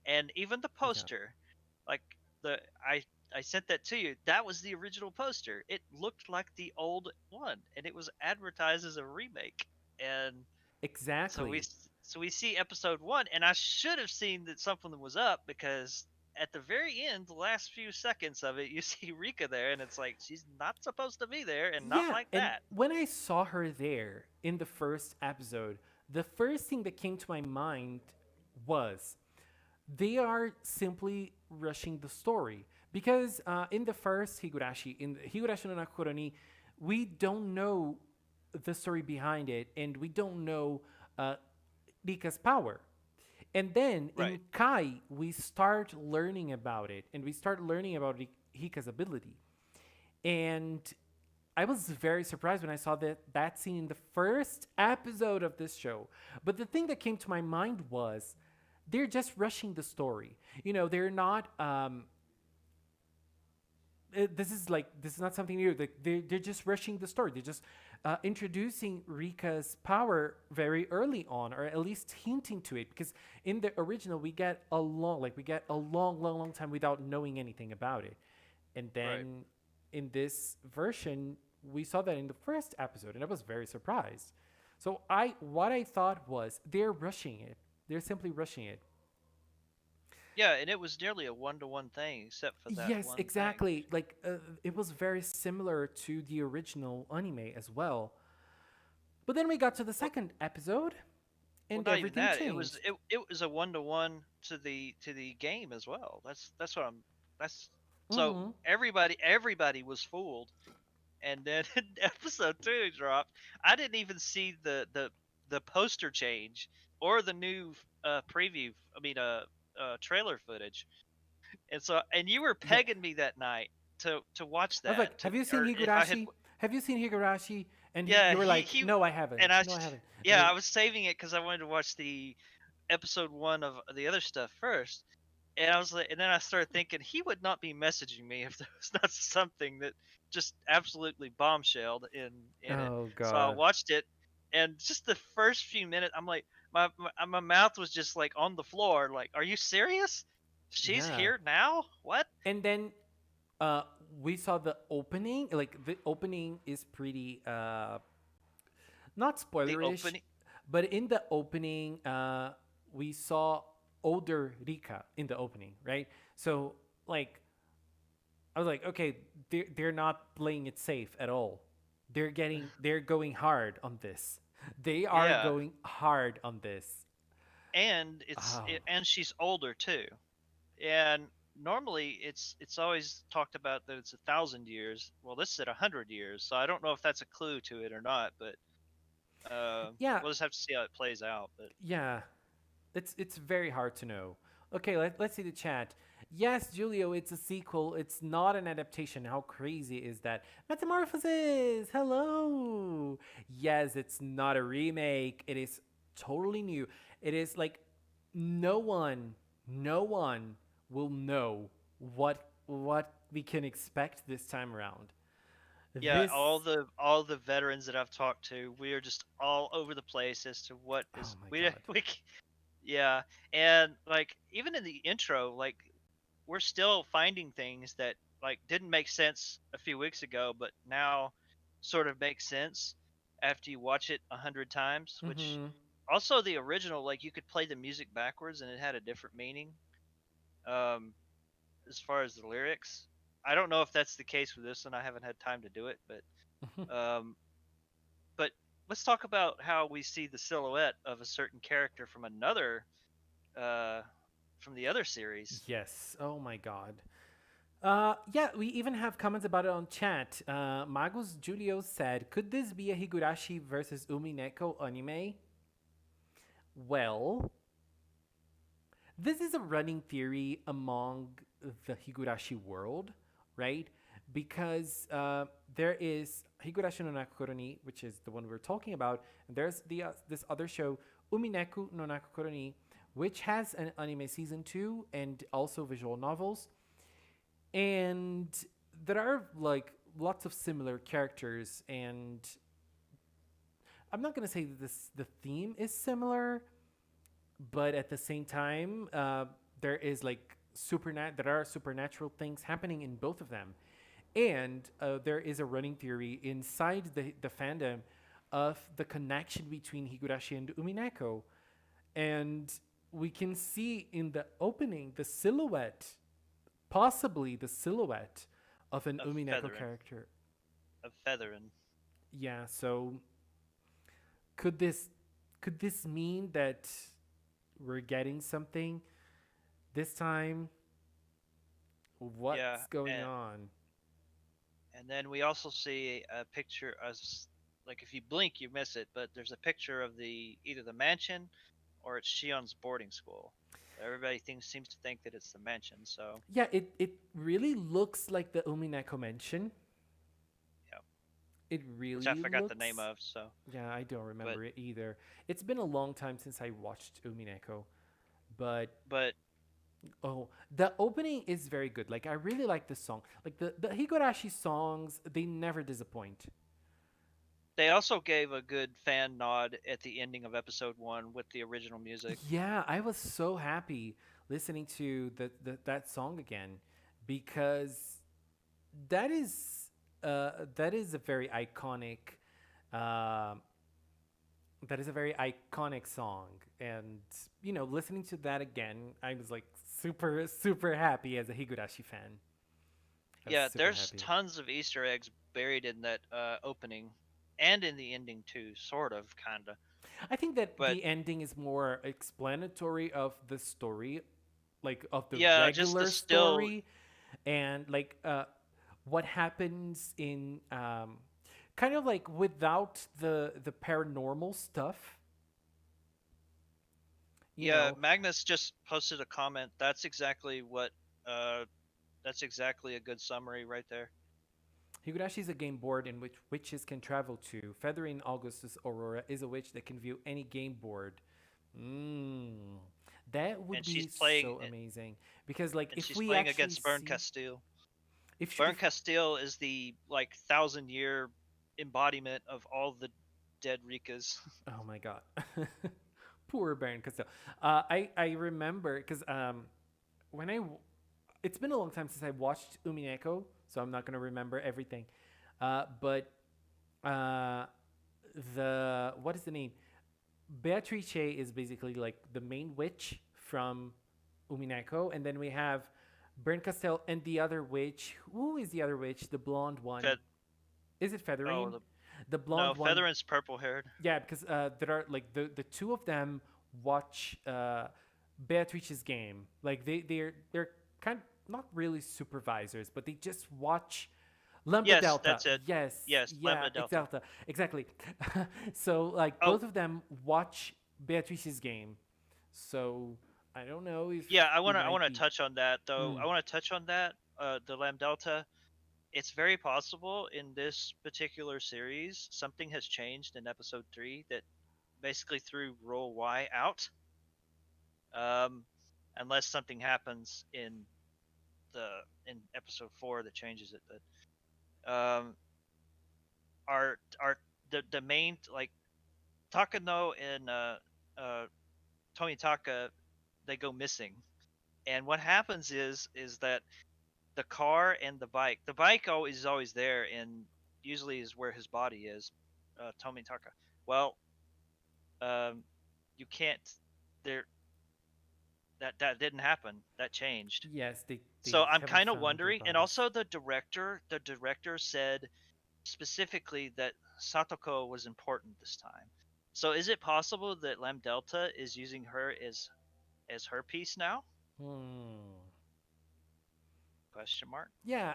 S2: And even the
S1: Yeah.
S2: poster, like the I sent that to you. That was the original poster. It looked like the old one, and it was advertised as a remake. And so we
S1: Exactly.
S2: so we see episode one, and I should have seen that something was up because at the very end, the last few seconds of it, you see Rika there, and it's like she's not supposed to be there, and not
S1: Yeah,
S2: like
S1: and
S2: that.
S1: when I saw her there in the first episode, the first thing that came to my mind was they are simply rushing the story because in the first Higurashi, in Higurashi no Nakuroni, we don't know the story behind it, and we don't know uh, Rika's power. And then
S2: Right.
S1: in Kai, we start learning about it, and we start learning about Hika's ability. And I was very surprised when I saw that scene in the first episode of this show. But the thing that came to my mind was they're just rushing the story. You know, they're not. This is not something new. They're just rushing the story. They're just introducing Rika's power very early on, or at least hinting to it. Because in the original, we get a long time without knowing anything about it, and
S2: Right.
S1: then in this version, we saw that in the first episode, and I was very surprised. So what I thought was they're rushing it. They're simply rushing it.
S2: Yeah, and it was nearly a one-to-one thing, except for that
S1: Yes,
S2: one thing.
S1: exactly. Like it was very similar to the original anime as well. But then we got to the
S2: Well,
S1: second episode,
S2: Well,
S1: and
S2: not even
S1: everything
S2: that. It was
S1: changed.
S2: it was a 1-to-1 to the game as well. That's what I'm. That's so
S1: Hmm.
S2: everybody was fooled, and then episode 2 dropped. I didn't even see the poster change or the new preview. I mean, trailer footage. And so, and you were
S1: Yeah,
S2: pegging me that night to watch
S1: I was
S2: that.
S1: like, "Have you seen
S2: Or if I had,
S1: Higurashi? Have you seen Higurashi?" And
S2: yeah,
S1: you were like,
S2: he,
S1: "No, I haven't.
S2: and I,
S1: No, I haven't." And
S2: yeah,
S1: then,
S2: I was saving it because I wanted to watch the episode 1 of the other stuff first. And I was like, and then I started thinking he would not be messaging me if there was not something that just absolutely bombshelled in it.
S1: oh
S2: So I
S1: god,
S2: watched it, and just the first few minutes, I'm like, my mouth was just like on the floor. Like, are you serious? She's
S1: yeah.
S2: here now? What?
S1: And then uh, we saw the opening. Like the opening is pretty not
S2: The
S1: spoilerish,
S2: opening?
S1: but in the opening, we saw older Rika in the opening, right? So like I was like, okay, they're not playing it safe at all. They're going hard on this. They are
S2: Yeah,
S1: going hard on this.
S2: and
S1: Oh,
S2: and she's older too. And normally it's always talked about that it's 1,000 years. Well, this is at 100 years, so I don't know if that's a clue to it or not. But
S1: yeah,
S2: we'll just have to see how it plays out. But
S1: yeah. It's very hard to know. Okay, let's see the chat. Yes, Julio, it's a sequel. It's not an adaptation. How crazy is that? Metamorphosis! Hello! Yes, it's not a remake. It is totally new. It is like no one, no one will know what we can expect this time around.
S2: yeah,
S1: This,
S2: all the veterans that I've talked to, we are just all over the place as to what
S1: oh
S2: is
S1: my
S2: we
S1: god.
S2: we yeah, and like even in the intro, like we're still finding things that like didn't make sense a few weeks ago, but now sort of makes sense after you watch it 100 times. Which
S1: Mm-hmm.
S2: also the original, like you could play the music backwards and it had a different meaning. Um, as far as the lyrics, I don't know if that's the case with this one. I haven't had time to do it, um, but let's talk about how we see the silhouette of a certain character from another uh, from the other series.
S1: Yes. Oh my god. Yeah, we even have comments about it on chat. Magus Julio said, "Could this be a Higurashi versus Umineko anime?" Well, this is a running theory among the Higurashi world, right? Because there is Higurashi no Nakukoroni, which is the one we're talking about, and there's this other show, Umineku no Nakukoroni, which has an anime season 2 and also visual novels. And there are like lots of similar characters, and I'm not gonna say that this the theme is similar, but at the same time, there is like there are supernatural things happening in both of them, and there is a running theory inside the fandom of the connection between Higurashi and Umineko, and we can see in the opening the silhouette, possibly the silhouette of an
S2: Of
S1: Umineko
S2: feathering,
S1: character.
S2: of feathering.
S1: Yeah, so could this could this mean that we're getting something this time?
S2: Yeah,
S1: What's going on?
S2: and then we also see a picture as like if you blink you miss it, but there's a picture of the either the mansion or it's Shion's boarding school. Everybody seems to think that it's the mansion, so
S1: Yeah, it really looks like the Umineko mention.
S2: yeah,
S1: It
S2: which I
S1: really
S2: forgot the name
S1: looks.
S2: of. So,
S1: Yeah, I don't
S2: but
S1: remember it either. It's been a long time since I watched Umineko, but
S2: but
S1: oh, the opening is very good. Like I really like the song. Like the Higurashi songs, they never disappoint.
S2: they also gave a good fan nod at the ending of episode 1 with the original music.
S1: Yeah, I was so happy listening to that song again because that is that is a very iconic uh, that is a very iconic song, and listening to that again, I was like super happy as a Higurashi fan. I was
S2: Yeah,
S1: super
S2: there's
S1: happy.
S2: tons of Easter eggs buried in that opening and in the ending too, sort of, kinda.
S1: I think that
S2: But
S1: the ending is more explanatory of the story, like of the
S2: yeah, just the
S1: regular
S2: still.
S1: story, and like what happens in kind of like without the paranormal stuff, you
S2: Yeah,
S1: know.
S2: Magnus just posted a comment. That's exactly what. Uh, that's exactly a good summary right there.
S1: Higurashi is a game board in which witches can travel to. Feathering Augustus Aurora is a witch that can view any game board. Mm, that would
S2: And
S1: be
S2: she's playing.
S1: so amazing because, like,
S2: And
S1: if
S2: she's
S1: we
S2: playing
S1: actually
S2: against Burn
S1: see,
S2: Castile.
S1: if
S2: Burn Castile is the like 1,000 year embodiment of all the dead Rikas.
S1: oh my god, poor Baron Costello. I remember because when it's been a long time since I watched Umineko, so I'm not gonna remember everything. But uh, the what is the name? Beatrice is basically like the main witch from Umineko, and then we have Bern Castell and the other witch. Who is the other witch? The blonde one.
S2: Fed.
S1: Is it
S2: Oh,
S1: Featherine? The
S2: no,
S1: blonde one.
S2: Featherin's purple haired.
S1: Yeah, because there are like the two of them watch Beatrice's game. Like they're kind of not really supervisors, but they just watch Lambda
S2: Yes,
S1: Delta.
S2: that's it.
S1: Yes,
S2: Yes,
S1: yeah,
S2: Lambda Delta.
S1: Delta, exactly. So like
S2: Oh,
S1: both of them watch Beatrice's game. So I don't know if
S2: yeah. I
S1: we
S2: wanna I
S1: might
S2: wanna
S1: be.
S2: touch on that though.
S1: Mm,
S2: I wanna touch on that. The Lambda Delta. It's very possible in this particular series something has changed in episode 3 that basically threw Roll Y out. Um, unless something happens the in episode 4 that changes it. But our the main like Takano and uh Tomitaka, they go missing, and what happens is that the car and the bike always is always there, and usually is where his body is, Tomitaka. Well, um, you can't there that didn't happen. That changed.
S1: yes,
S2: So
S1: they
S2: I'm
S1: haven't
S2: kind of
S1: found their
S2: wondering, and
S1: bodies.
S2: also the director said specifically that Satoko was important this time. So is it possible that Lam Delta is using her as her piece now?
S1: Hmm.
S2: Question mark.
S1: Yeah,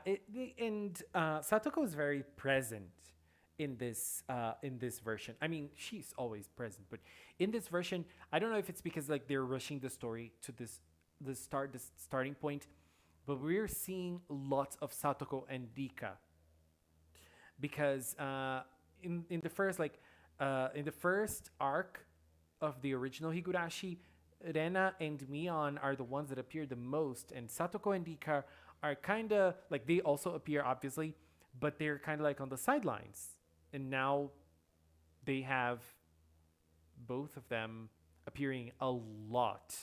S1: and Satoko is very present in this version. I mean, she's always present, but in this version, I don't know if it's because like they're rushing the story to the starting point, but we're seeing lots of Satoko and Dika because in the first in the first arc of the original Higurashi, Rena and Mion are the ones that appear the most, and Satoko and Dika are kind of like they also appear obviously, but they're kind of like on the sidelines. And now they have both of them appearing a lot.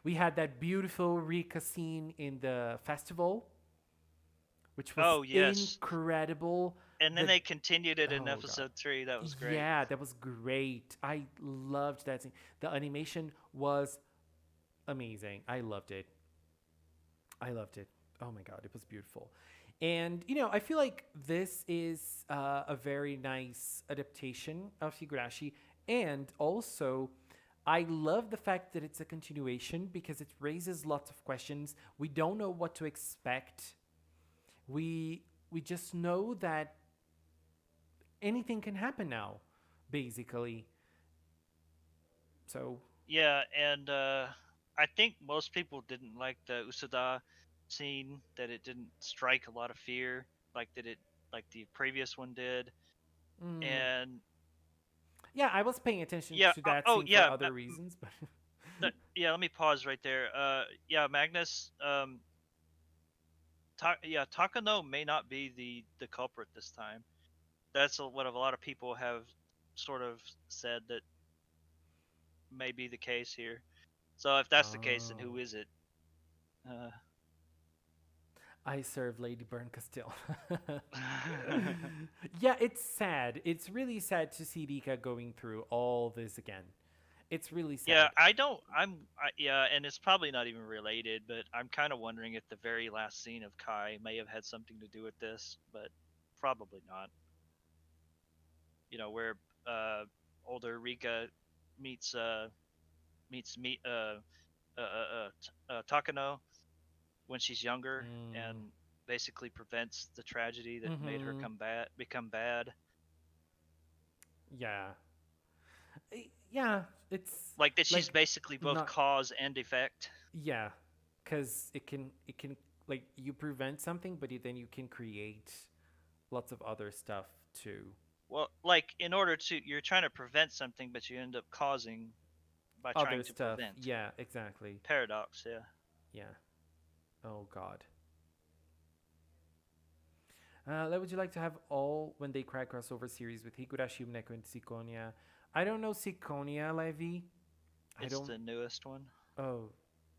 S1: We had that beautiful Rika scene in the festival, which was
S2: Oh yes,
S1: incredible.
S2: and then
S1: The
S2: they continued it in
S1: oh god,
S2: episode 3. That was great.
S1: yeah, that was great. I loved that scene. The animation was amazing. I loved it. I loved it. Oh my god, it was beautiful. And you know, I feel like this is a very nice adaptation of Higurashi, and also I love the fact that it's a continuation because it raises lots of questions. We don't know what to expect. We just know that anything can happen now, basically. So
S2: Yeah, and I think most people didn't like the Usada scene. That it didn't strike a lot of fear like the previous one did.
S1: mm,
S2: And
S1: yeah, I was paying attention
S2: yeah,
S1: to that
S2: oh
S1: scene for
S2: yeah,
S1: other reasons, but
S2: yeah. Let me pause right there. Yeah, Magnus. Yeah, Takano may not be the culprit this time. That's what a lot of people have sort of said that may be the case here. So if that's the case, then who
S1: oh,
S2: is it? Uh,
S1: I serve Lady Byrne Castile. Yeah, it's sad. It's really sad to see Rika going through all this again. It's really
S2: yeah,
S1: sad.
S2: I don't. Yeah, and it's probably not even related, but I'm kind of wondering if the very last scene of Kai may have had something to do with this, but probably not. Where uh, older Rika meets meets me Takano when she's younger, and
S1: Mm.
S2: basically prevents the tragedy that made her
S1: Mm-hmm.
S2: become bad.
S1: Yeah. Yeah, it's
S2: Like that, she's
S1: like
S2: basically both
S1: not
S2: cause and effect.
S1: yeah, because it can like you prevent something, but then you can create lots of other stuff too.
S2: Well, like in order to, you're trying to prevent something, but you end up causing by
S1: Other
S2: trying to
S1: stuff.
S2: prevent.
S1: Yeah, exactly.
S2: Paradox, yeah.
S1: Yeah. Oh God. Would you like to have all when they cry crossover series with Higurashi, Neko, and Sikonia? I don't know Sikonia, Levi. I
S2: It's
S1: don't.
S2: the newest one.
S1: Oh,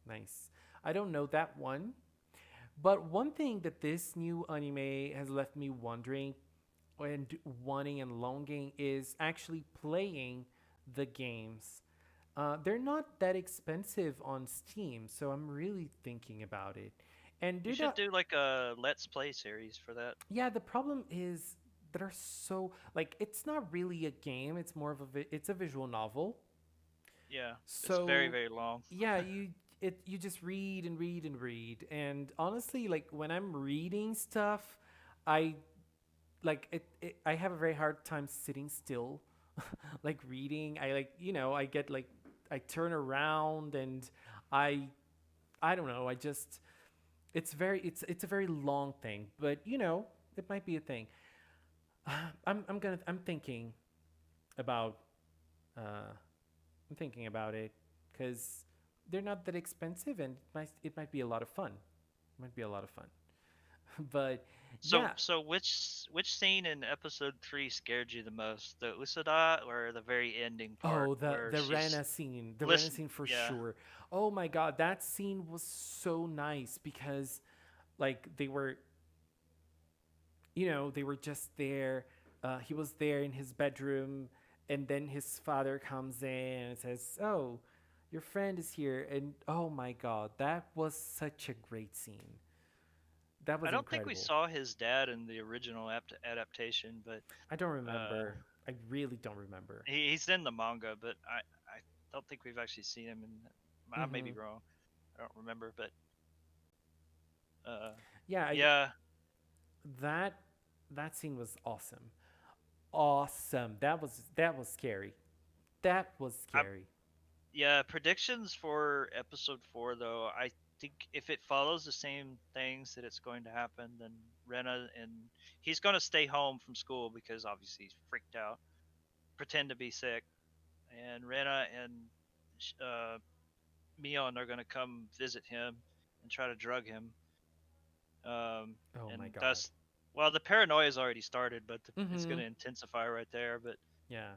S1: nice. I don't know that one. But one thing that this new anime has left me wondering and wanting and longing is actually playing the games. They're not that expensive on Steam, so I'm really thinking about it. And
S2: You
S1: they're
S2: should
S1: not.
S2: do like a let's play series for that.
S1: Yeah, the problem is that are so like it's not really a game. It's more of it's a visual novel.
S2: Yeah, it's very
S1: So
S2: very long.
S1: yeah, you just read and read and read. And honestly, like when I'm reading stuff, I like I have a very hard time sitting still like reading. I like I get like I turn around and i I don't know, I just it's a very long thing, but it might be a thing. I'm thinking about uh I'm thinking about it because they're not that expensive and it might be a lot of fun. It might be a lot of fun. But
S2: So
S1: yeah.
S2: so which scene in episode 3 scared you the most? The Usada or the very ending part
S1: Oh,
S2: where
S1: the
S2: she's
S1: Rena scene, the Rena
S2: listen,
S1: scene for
S2: yeah.
S1: sure. Oh my God, that scene was so nice because like they were just there. He was there in his bedroom, and then his father comes in and says, "Oh, your friend is here." And oh my God, that was such a great scene. That
S2: I
S1: was
S2: don't think we
S1: incredible.
S2: saw his dad in the original adaptation, but
S1: I don't
S2: uh
S1: remember. I really don't remember.
S2: he's in the manga, but I don't think we've actually seen him in I may be
S1: Mm-hmm.
S2: wrong. I don't remember, but uh
S1: Yeah,
S2: yeah,
S1: that that scene was awesome. Awesome. That was scary. That was
S2: I
S1: scary.
S2: yeah, predictions for episode 4 though. I think if it follows the same things that it's going to happen, then Rena and he's going to stay home from school because obviously he's freaked out, pretend to be sick, and Rena and uh, Mion are going to come visit him and try to drug him.
S1: Oh
S2: And
S1: my God.
S2: thus, well, the paranoia has already started, but it's going
S1: Mm-hmm.
S2: to intensify right there. But
S1: Yeah.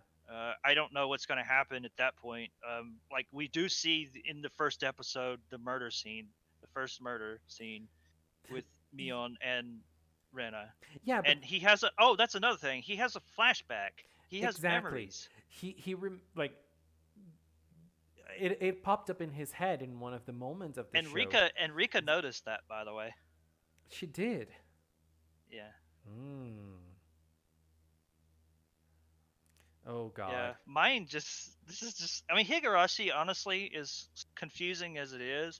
S2: I don't know what's going to happen at that point. Like we do see in the first episode the murder scene, the first murder scene with
S1: Y-
S2: Mion and Rena,
S1: Yeah, but
S2: and he has a oh that's another thing. He has a flashback. He has
S1: exactly.
S2: memories,
S1: Like it popped up in his head in one of the moments of the
S2: and
S1: show.
S2: Rika noticed that, by the way.
S1: She did.
S2: Yeah,
S1: Mm. Oh
S2: yeah.
S1: God.
S2: Mine just this is just. I mean, Higurashi honestly is confusing as it is,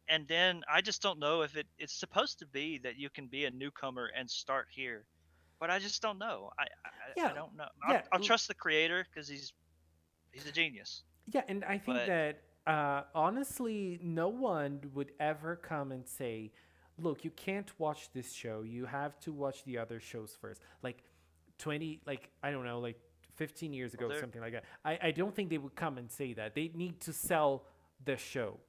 S2: and then I just don't know if it's supposed to be that you can be a newcomer and start here, but I just don't know. I
S1: Yeah.
S2: don't know.
S1: Yeah.
S2: I'll trust the creator because he's a genius.
S1: Yeah, and I think
S2: But
S1: that honestly, no one would ever come and say, "Look, you can't watch this show. You have to watch the other shows first." Like 20, like I don't know, like 15 years
S2: well,
S1: ago,
S2: they're
S1: something like that. I don't think they would come and say that. They need to sell the show.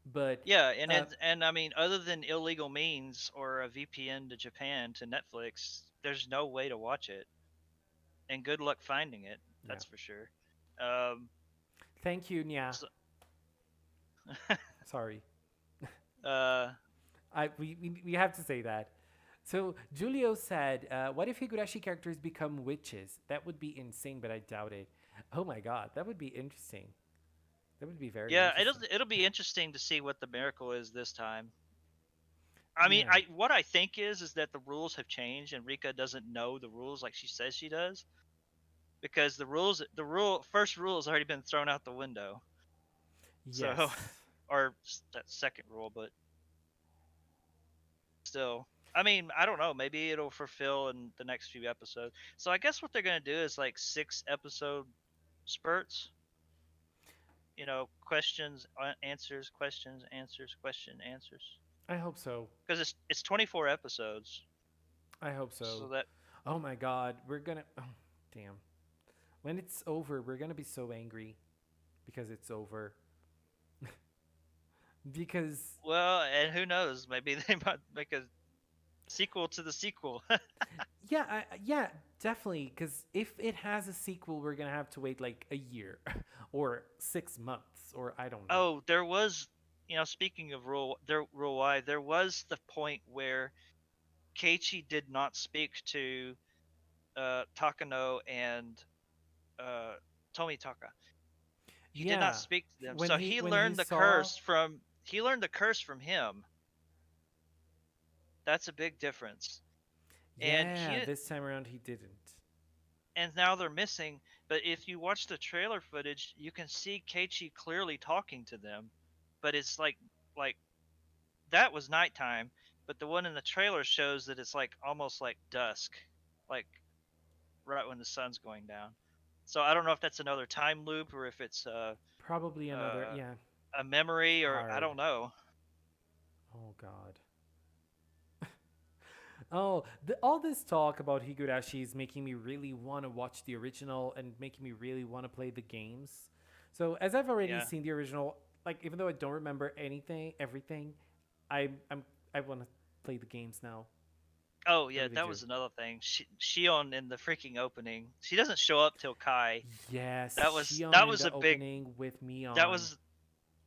S1: But
S2: yeah, and
S1: uh,
S2: and I mean, other than illegal means or a VPN to Japan to Netflix, there's no way to watch it, and good luck finding it.
S1: yeah,
S2: That's for sure. Um,
S1: thank you, Nya.
S2: so,
S1: Sorry,
S2: uh,
S1: we have to say that. So Julio said, "What if Higurashi characters become witches? That would be insane, but I doubt it." Oh my God, that would be interesting. That would be very
S2: yeah,
S1: interesting.
S2: it'll be interesting to see what the miracle is this time. I mean,
S1: Yeah.
S2: I what I think is that the rules have changed and Rika doesn't know the rules like she says she does. because the first rule has already been thrown out the window. So,
S1: Yes.
S2: or that second rule, but still, I mean, I don't know. Maybe it'll fulfill in the next few episodes. So I guess what they're gonna do is like 6 episode spurts. Questions, answers, questions, answers, question, answers.
S1: I hope so.
S2: Because it's 24 episodes.
S1: I hope so.
S2: So that
S1: Oh my god, we're gonna. Oh, damn. When it's over, we're gonna be so angry because it's over. Because
S2: well, and who knows? Maybe they might make a sequel to the sequel.
S1: yeah, yeah, definitely. Because if it has a sequel, we're gonna have to wait like a year, or 6 months, or I don't know.
S2: Oh, there was, speaking of rule Y, there was the point where Keiichi did not speak to Takano and uh, Tomitaka. He did not
S1: Yeah,
S2: speak to them,
S1: when
S2: so
S1: he saw,
S2: he learned the curse from him. That's a big difference. And
S1: yeah, this time around he didn't.
S2: now they're missing. But if you watch the trailer footage, you can see Keiichi clearly talking to them. But it's like that was nighttime, but the one in the trailer shows that it's like almost like dusk, like right when the sun's going down. So I don't know if that's another time loop or if it's
S1: Probably another,
S2: uh,
S1: yeah,
S2: a memory or I
S1: hard.
S2: don't know.
S1: Oh god. Oh, all this talk about Higurashi is making me really want to watch the original and making me really want to play the games. So, as I've already
S2: Yeah.
S1: seen the original, like even though I don't remember anything, everything, I'm I want to play the games now.
S2: Oh
S1: I
S2: yeah,
S1: really
S2: that
S1: do.
S2: was another thing. Shion in the freaking opening. She doesn't show up till Kai.
S1: Yes,
S2: That
S1: Shion in
S2: was
S1: the
S2: a big.
S1: opening with
S2: That
S1: Mion.
S2: was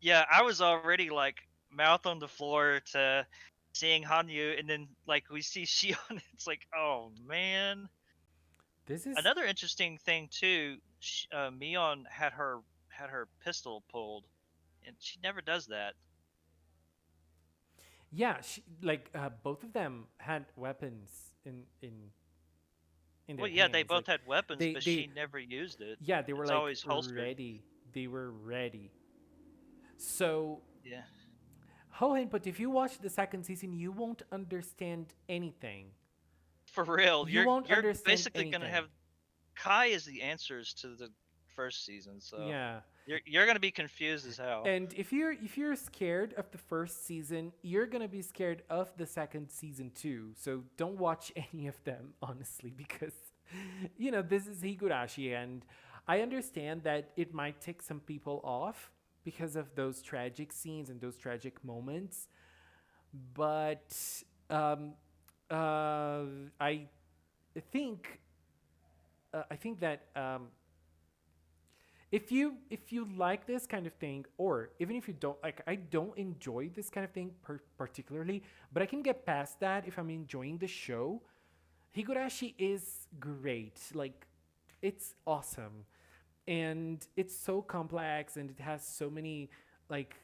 S2: yeah. I was already like mouth on the floor to seeing Hanyu, and then like we see Shion. It's like, oh man.
S1: This is
S2: Another interesting thing too. Mion had her pistol pulled, and she never does that.
S1: yeah, like both of them had weapons in
S2: Well,
S1: their
S2: yeah, they
S1: hands.
S2: both
S1: Like
S2: had weapons, but
S1: they
S2: she never used it.
S1: yeah, they were
S2: It's
S1: like
S2: always holstered.
S1: ready. They were ready. So,
S2: Yeah.
S1: Hohen, but if you watch the second season, you won't understand anything.
S2: For real,
S1: You
S2: you're
S1: won't
S2: you're
S1: understand
S2: basically gonna
S1: anything.
S2: have Kai is the answers to the first season, so
S1: Yeah.
S2: you're gonna be confused as hell.
S1: And if you're scared of the first season, you're gonna be scared of the second season too. So don't watch any of them, honestly, because this is Higurashi, and I understand that it might tick some people off because of those tragic scenes and those tragic moments. But um, uh, I think I think that if you like this kind of thing, or even if you don't like, I don't enjoy this kind of thing particularly, but I can get past that if I'm enjoying the show. Higurashi is great. Like, it's awesome, and it's so complex, and it has so many like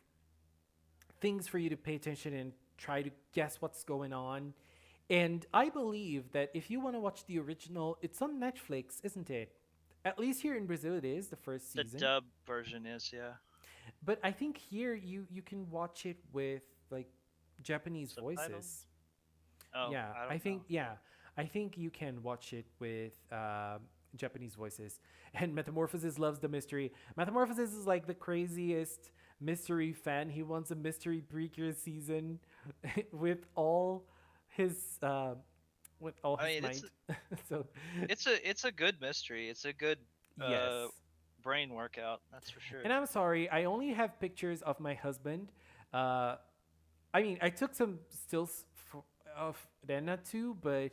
S1: things for you to pay attention and try to guess what's going on. And I believe that if you want to watch the original, it's on Netflix, isn't it? At least here in Brazil, it is the first
S2: The
S1: season.
S2: dub version is, yeah,
S1: But I think here you can watch it with like Japanese
S2: subtitled.
S1: voices.
S2: Oh,
S1: Yeah,
S2: I
S1: I
S2: don't know.
S1: think yeah, I think you can watch it with Japanese voices. And Metamorphosis loves the mystery. Metamorphosis is like the craziest mystery fan. He wants a mystery precure season with all his uh, with all
S2: I
S1: his
S2: mean, it's
S1: might. So
S2: it's a good mystery. It's a good uh
S1: yes.
S2: brain workout. That's for sure.
S1: And I'm sorry, I only have pictures of my husband. Uh, I mean, I took some stills of Rena too, but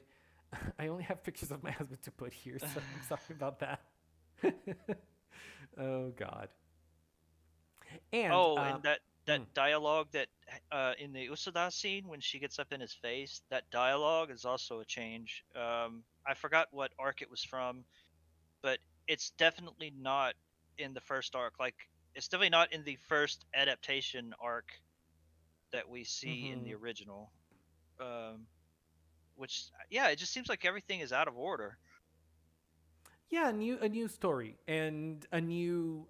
S1: I only have pictures of my husband to put here, so I'm sorry about that. Oh God. And
S2: Oh, and that
S1: mm,
S2: dialogue that in the Usada scene when she gets up in his face, that dialogue is also a change. I forgot what arc it was from, but it's definitely not in the first arc. Like it's definitely not in the first adaptation arc that we see in the
S1: mhm.
S2: original. Which yeah, it just seems like everything is out of order.
S1: yeah, a new story and a new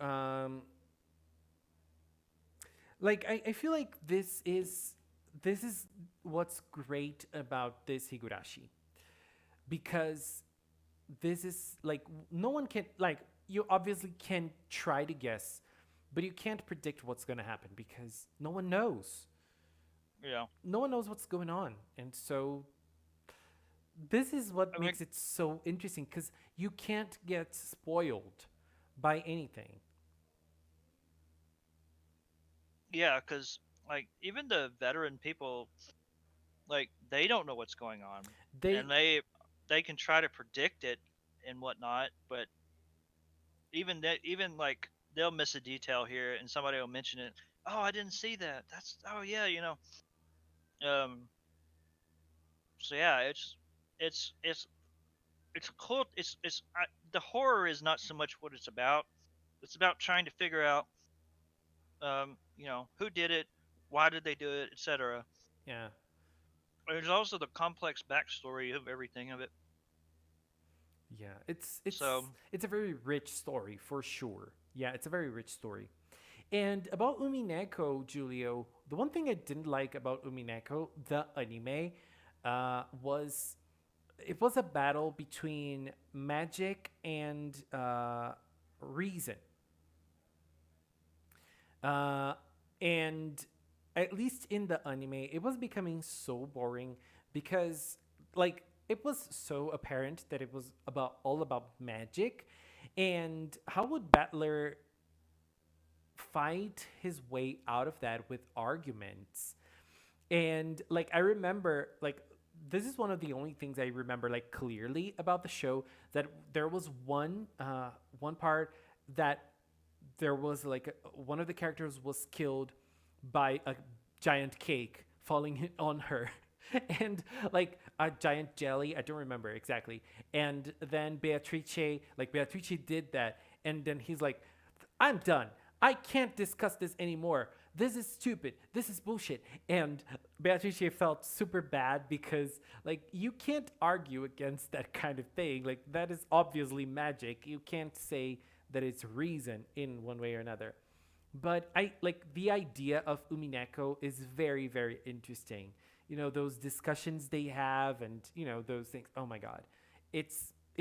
S1: like I feel like this is what's great about this Higurashi, because this is like no one can, like, you obviously can try to guess, but you can't predict what's going to happen because no one knows.
S2: Yeah.
S1: No one knows what's going on. And so this is what
S2: I mean,
S1: makes it so interesting, because you can't get spoiled by anything.
S2: yeah, because like even the veteran people, like they don't know what's going on,
S1: They
S2: and they can try to predict it and whatnot, but even like they'll miss a detail here, and somebody will mention it. Oh, I didn't see that. That's oh yeah, you know. Um. So yeah, it's it's cool. The horror is not so much what it's about. It's about trying to figure out, you know, who did it, why did they do it, etc.
S1: Yeah.
S2: There's also the complex backstory of everything of it.
S1: Yeah, it's
S2: So
S1: it's it's a very rich story for sure. Yeah, it's a very rich story. And about Umineko, Julio, the one thing I didn't like about Umineko, the anime, was it was a battle between magic and reason. Uh, and at least in the anime, it was becoming so boring because, like, it was so apparent that it was all about magic. And how would Battler fight his way out of that with arguments? And like I remember, like, this is one of the only things I remember like clearly about the show, that there was one part that there was like one of the characters was killed by a giant cake falling on her. And like a giant jelly, I don't remember exactly. And then Beatrice did that, and then he's like, I'm done. I can't discuss this anymore. This is stupid. This is bullshit. And Beatrice felt super bad because, like, you can't argue against that kind of thing. Like, that is obviously magic. You can't say that it's reason in one way or another. But I like the idea of Umineko is very, very interesting. Those discussions they have, and those things. Oh my god. It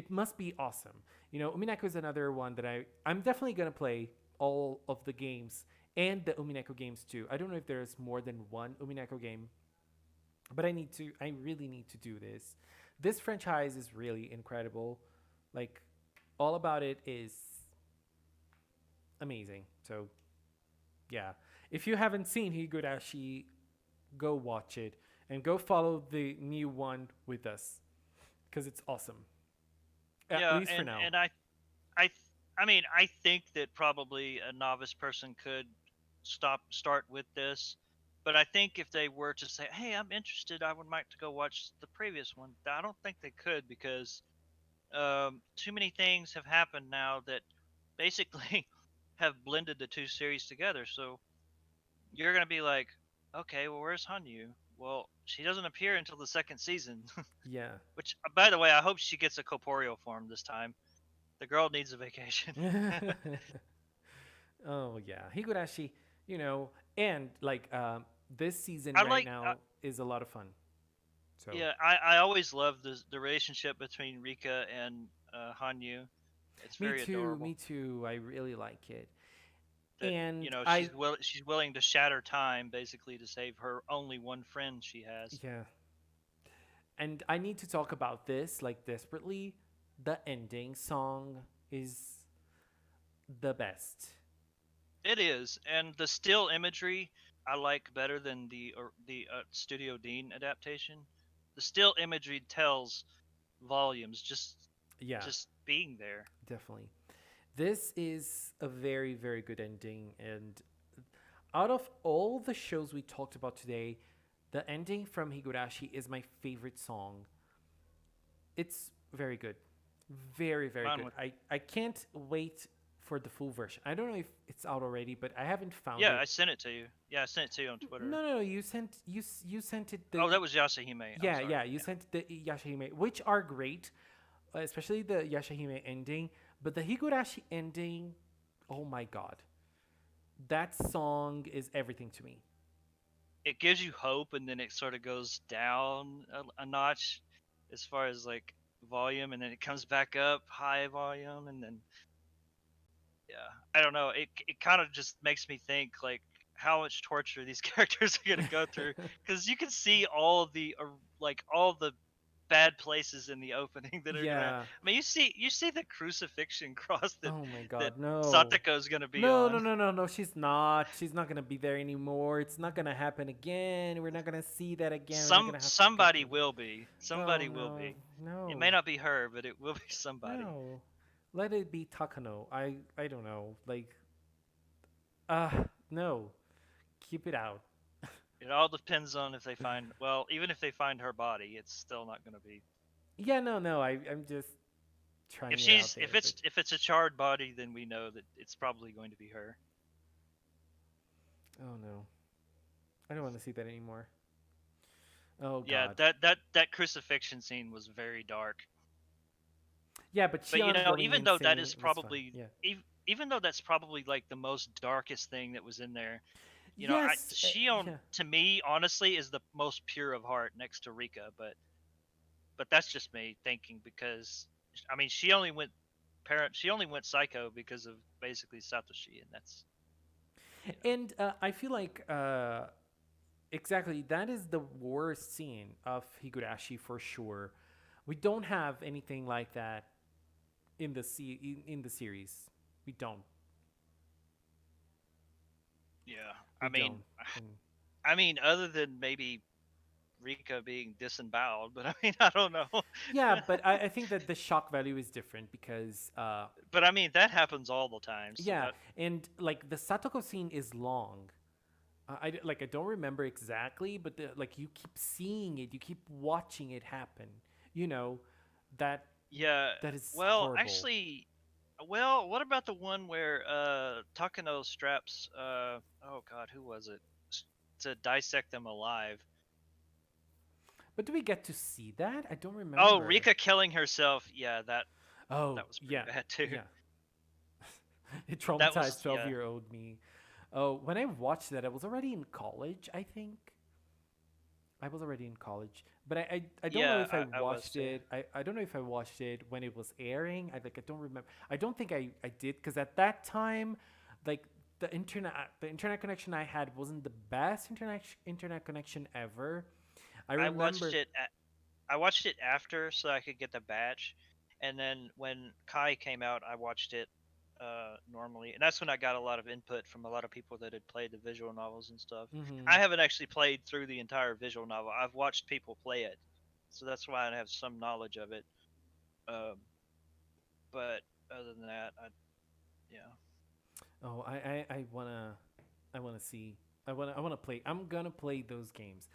S1: must be awesome. Umineko is another one that I'm definitely gonna play all of the games and the Umineko games too. I don't know if there's more than one Umineko game, but I really need to do this. This franchise is really incredible. Like, all about it is amazing. So, yeah. If you haven't seen Higurashi, go watch it and go follow the new one with us because it's awesome. At
S2: yeah,
S1: least for now.
S2: I I mean I think that probably a novice person could start with this, but I think if they were to say, "Hey, I'm interested. I would like to go watch the previous one," I don't think they could because too many things have happened now that basically have blended the two series together. So you're gonna be like, "Okay, well, where's Hanyu?" Well, she doesn't appear until the second season.
S1: Yeah.
S2: Which, by the way, I hope she gets a corporeal form this time. The girl needs a vacation.
S1: Oh yeah, Higurashi. And like this season
S2: I
S1: right
S2: like,
S1: now is a lot of fun. So
S2: yeah, I always love the relationship between Rika and Hanyu. It's
S1: me
S2: very
S1: too, me
S2: adorable.
S1: too. I really like it.
S2: That
S1: And
S2: she's willing to shatter time basically to save her only one friend she has.
S1: yeah, and I need to talk about this like desperately. The ending song is the best.
S2: It is, and the still imagery I like better than the Studio Dean adaptation. The still imagery tells volumes
S1: Yeah,
S2: just being there.
S1: definitely. This is a very, very good ending. And out of all the shows we talked about today, the ending from Higurashi is my favorite song. It's very good. Very, very
S2: Mine
S1: good.
S2: with
S1: I can't wait for the full version. I don't know if it's out already, but I haven't found
S2: Yeah,
S1: it.
S2: I sent it to you. Yeah, I sent it to you on Twitter.
S1: No, no, no. You sent it
S2: Oh, that was Yashahime. I'm
S1: yeah,
S2: sorry.
S1: yeah. You
S2: Yeah.
S1: sent the Yashahime, which are great. especially the Yashahime ending, but the Higurashi ending, oh my god. That song is everything to me.
S2: It gives you hope, and then it sort of goes down a notch as far as like volume, and then it comes back up high volume, and then yeah, I don't know. It kind of just makes me think like how much torture these characters are gonna go through, because you can see all of the like all the bad places in the opening that are gonna.
S1: Yeah.
S2: I mean, you see the crucifixion cross that
S1: Oh my
S2: that
S1: god, no.
S2: Satoko's gonna be
S1: No, no,
S2: on.
S1: no, no, no. She's not. She's not gonna be there anymore. It's not gonna happen again. We're not gonna see that again. We're not gonna have to go
S2: Somebody
S1: through.
S2: will be.
S1: Oh
S2: Somebody will
S1: no,
S2: be. It may
S1: no,
S2: not be her, but it will be somebody.
S1: no. Let it be Takano. I don't know. Like, no. Keep it out.
S2: It all depends on if they find. Well, even if they find her body, it's still not going to be.
S1: Yeah, no, no. I'm just
S2: If
S1: trying it out
S2: she's
S1: there, but
S2: if it's a charred body, then we know that it's probably going to be her.
S1: oh no, I don't want to see that anymore. Oh
S2: Yeah,
S1: god.
S2: that crucifixion scene was very dark.
S1: Yeah, but
S2: But
S1: Shion going
S2: even though that
S1: insane
S2: is
S1: was fun.
S2: probably
S1: Yeah.
S2: even though that's probably like the most darkest thing that was in there,
S1: Yes.
S2: Shion
S1: Yeah.
S2: to me honestly is the most pure of heart next to Rika, but that's just me thinking because I mean she only went psycho because of basically Satoshi, and that's you know
S1: And I feel like exactly that is the worst scene of Higurashi for sure. We don't have anything like that in the in the series. We don't.
S2: yeah.
S1: We don't. And
S2: I mean other than maybe Rika being disemboweled, but I mean I don't know.
S1: yeah, but I think that the shock value is different because
S2: But I mean that happens all the time, so
S1: yeah,
S2: that
S1: and like the Satoko scene is long. Like I don't remember exactly, but like you keep seeing it, you keep watching it happen. You know that
S2: yeah.
S1: that is
S2: Well,
S1: horrible.
S2: actually, well, what about the one where Takano straps oh god, who was it? To dissect them alive.
S1: But do we get to see that? I don't
S2: Oh,
S1: remember.
S2: Rika killing herself. Yeah,
S1: Oh,
S2: that was pretty
S1: yeah,
S2: bad too.
S1: yeah. It
S2: That
S1: traumatized
S2: was yeah.
S1: 12-year-old me. Oh, when I watched that, I was already in college, I think. I was already in college. But I don't know
S2: Yeah,
S1: if I
S2: I was
S1: watched
S2: too.
S1: it. I don't know if I watched it when it was airing. I don't remember. I don't think I did because at that time, like the internet connection I had wasn't the best internet connection ever. I
S2: I watched
S1: remember.
S2: it I watched it after so I could get the batch, and then when Kai came out, I watched it normally, and that's when I got a lot of input from a lot of people that had played the visual novels and stuff.
S1: Hmm.
S2: I haven't actually played through the entire visual novel. I've watched people play it, so that's why I have some knowledge of it. Um, but other than that, yeah.
S1: Oh, I wanna see. I wanna play. I'm gonna play those games.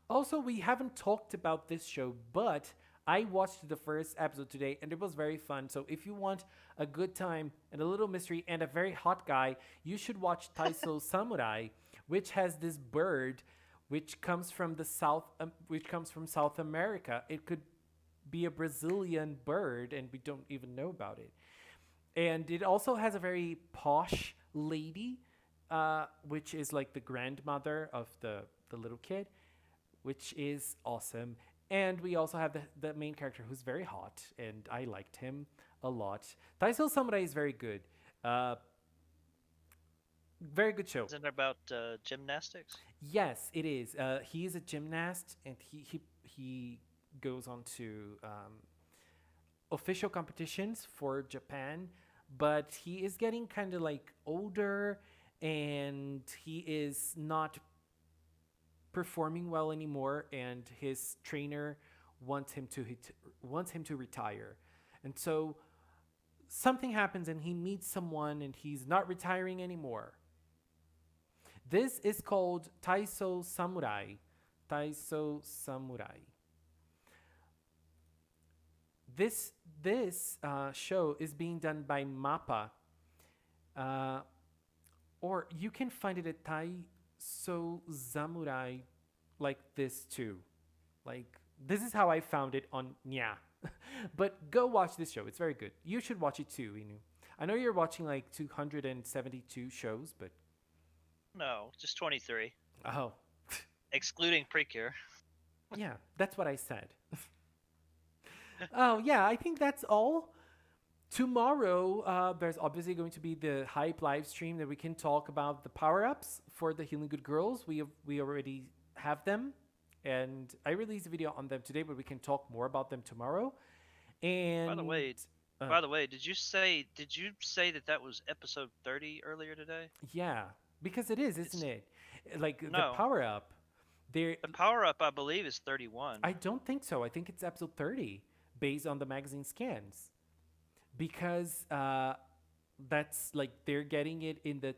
S1: Also, we haven't talked about this show, but I watched the first episode today and it was very fun. So if you want a good time and a little mystery and a very hot guy, you should watch Taiso Samurai, which has this bird which comes from the which comes from South America. It could be a Brazilian bird and we don't even know about it. And it also has a very posh lady, which is like the grandmother of the little kid, which is awesome. And we also have the main character who's very hot, and I liked him a lot. Taiso Samurai is very good. Uh, very good show.
S2: Isn't it about gymnastics?
S1: Yes, it is. He is a gymnast, and he goes on to official competitions for Japan, but he is getting kind of like older and he is not performing well anymore and his trainer wants him to wants him to retire. And so something happens and he meets someone and he's not retiring anymore. This is called Taiso Samurai. Taiso Samurai. This show is being done by Mappa, uh, or you can find it at Taiso Samurai like this too. Like this is how I found it on Nya. But go watch this show. It's very good. You should watch it too, Inu. I know you're watching like 272 shows, but
S2: No, just 23,
S1: oh,
S2: excluding Precure.
S1: yeah, that's what I said. Oh, yeah, I think that's all. Tomorrow, there's obviously going to be the hype live stream that we can talk about the power ups for the Healing Good Girls. We already have them, and I released a video on them today, but we can talk more about them tomorrow.
S2: By the
S1: And
S2: way,
S1: uh,
S2: by the way, did you say that was episode 30 earlier today?
S1: yeah, because it is, isn't
S2: It's
S1: it? Like the
S2: no.
S1: power up, there.
S2: The power up, I believe, is 31.
S1: I don't think so. I think it's episode 30, based on the magazine scans, because that's like they're getting it in the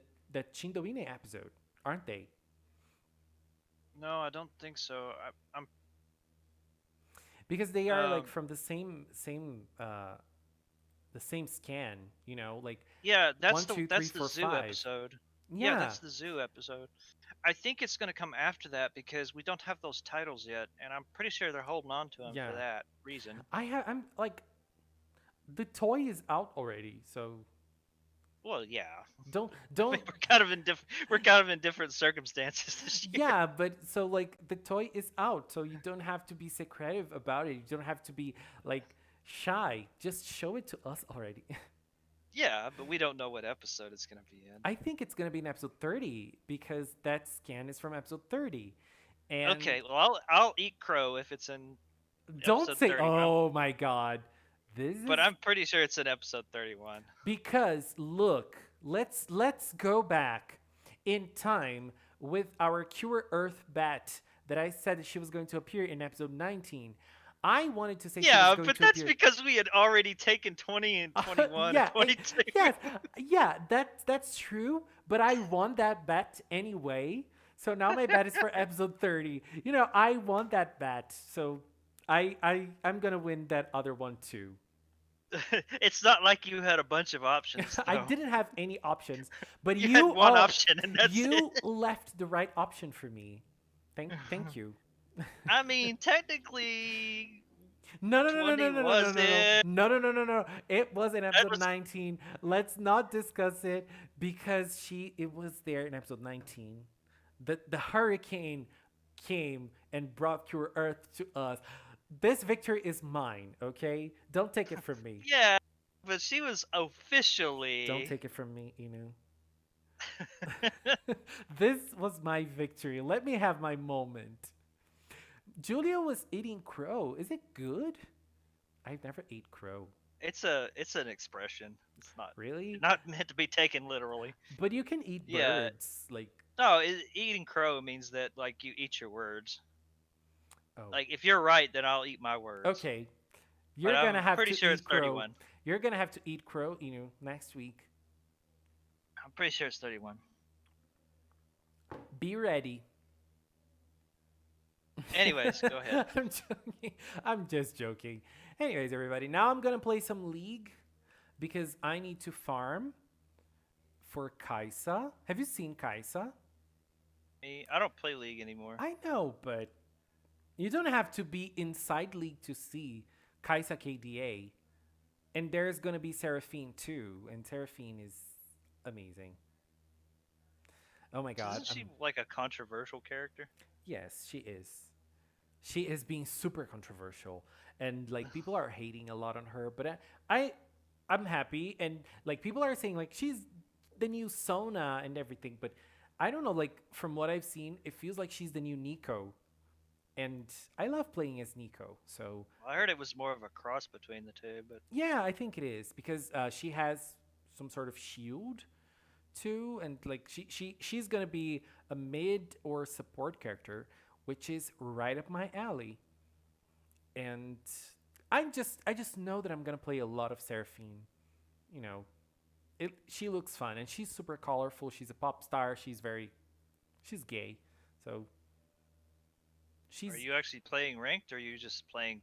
S1: Chindowine episode, aren't they?
S2: No, I don't think so. I'm
S1: Because they are like
S2: um
S1: from the same scan, like
S2: yeah,
S1: one, two, three,
S2: that's the
S1: four,
S2: zoo
S1: five.
S2: episode. Yeah,
S1: Yeah,
S2: that's the zoo episode. I think it's going to come after that because we don't have those titles yet, and I'm pretty sure they're holding on to them for
S1: yeah.
S2: that reason.
S1: I'm like the toy is out already, so
S2: Well, yeah.
S1: don't
S2: I mean,
S1: don't.
S2: we're kind of in different circumstances this year.
S1: Yeah, but so like the toy is out, so you don't have to be secretive about it. You don't have to be like shy. Just show it to us already.
S2: Yeah, but we don't know what episode it's going to be in.
S1: I think it's gonna be in episode 30 because that scan is from episode 30, and
S2: Okay, well, I'll eat crow if it's in
S1: don't
S2: episode
S1: say,
S2: 30.
S1: "Oh my God, this
S2: But
S1: is."
S2: I'm pretty sure it's in episode 31.
S1: Because look, let's go back in time with our Cure Earth bat that I said that she was going to appear in episode 19. I wanted to say she was
S2: Yeah,
S1: going
S2: but
S1: to
S2: that's
S1: appear.
S2: because we had already taken 20 and 21 and
S1: Yeah,
S2: 22.
S1: yes, yeah, that's true. But I won that bet anyway. So now my bet is for episode 30. I won that bet, so I'm gonna win that other one too.
S2: It's not like you had a bunch of options,
S1: I
S2: though.
S1: didn't have any options, but
S2: You had one
S1: oh,
S2: option, and that's
S1: you
S2: it.
S1: left the right option for me. Thank you.
S2: I mean, technically,
S1: No, no, no, no,
S2: 20
S1: no, no, no, no,
S2: was
S1: no, no,
S2: it.
S1: no, no, no, no, no. It was in
S2: That
S1: episode
S2: was
S1: 19. Let's not discuss it because it was there in episode 19. The hurricane came and brought Cure Earth to us. This victory is mine, okay? Don't take it from me.
S2: yeah, but she was
S1: Don't
S2: officially.
S1: take it from me, Inu. This was my victory. Let me have my moment. Julia was eating crow. Is it good? I've never ate crow.
S2: It's an expression. It's
S1: Really?
S2: not meant to be taken literally.
S1: But you can eat
S2: Yeah.
S1: birds. Like,
S2: No, eating crow means that like you eat your words.
S1: oh,
S2: Like if you're right, then I'll eat my words.
S1: okay.
S2: But
S1: You're gonna
S2: I'm
S1: have
S2: pretty
S1: to
S2: sure it's
S1: eat crow.
S2: 31.
S1: You're gonna have to eat crow, next week.
S2: I'm pretty sure it's 31.
S1: Be ready.
S2: Anyways, go ahead.
S1: I'm joking. I'm just joking. Anyways, everybody, now I'm gonna play some League because I need to farm for Kaisa. Have you seen Kaisa?
S2: I don't play League anymore.
S1: I know, but you don't have to be inside League to see Kaisa KDA. And there's gonna be Seraphine too, and Seraphine is amazing. Oh my god.
S2: Isn't she like a controversial character?
S1: Yes, she is. She is being super controversial, and like people are hating a lot on her. But I'm happy, and like people are saying like she's the new Sona and everything. But I don't know. Like from what I've seen, it feels like she's the new Nico, and I love playing as Nico. So
S2: Well, I heard it was more of a cross between the two, but
S1: yeah, I think it is because she has some sort of shield too, and like she's gonna be a mid or support character, which is right up my alley. And I just know that I'm gonna play a lot of Seraphine. You know, she looks fun and she's super colorful. She's a pop star. She's gay, so
S2: are
S1: she's
S2: you actually playing ranked or are you just playing?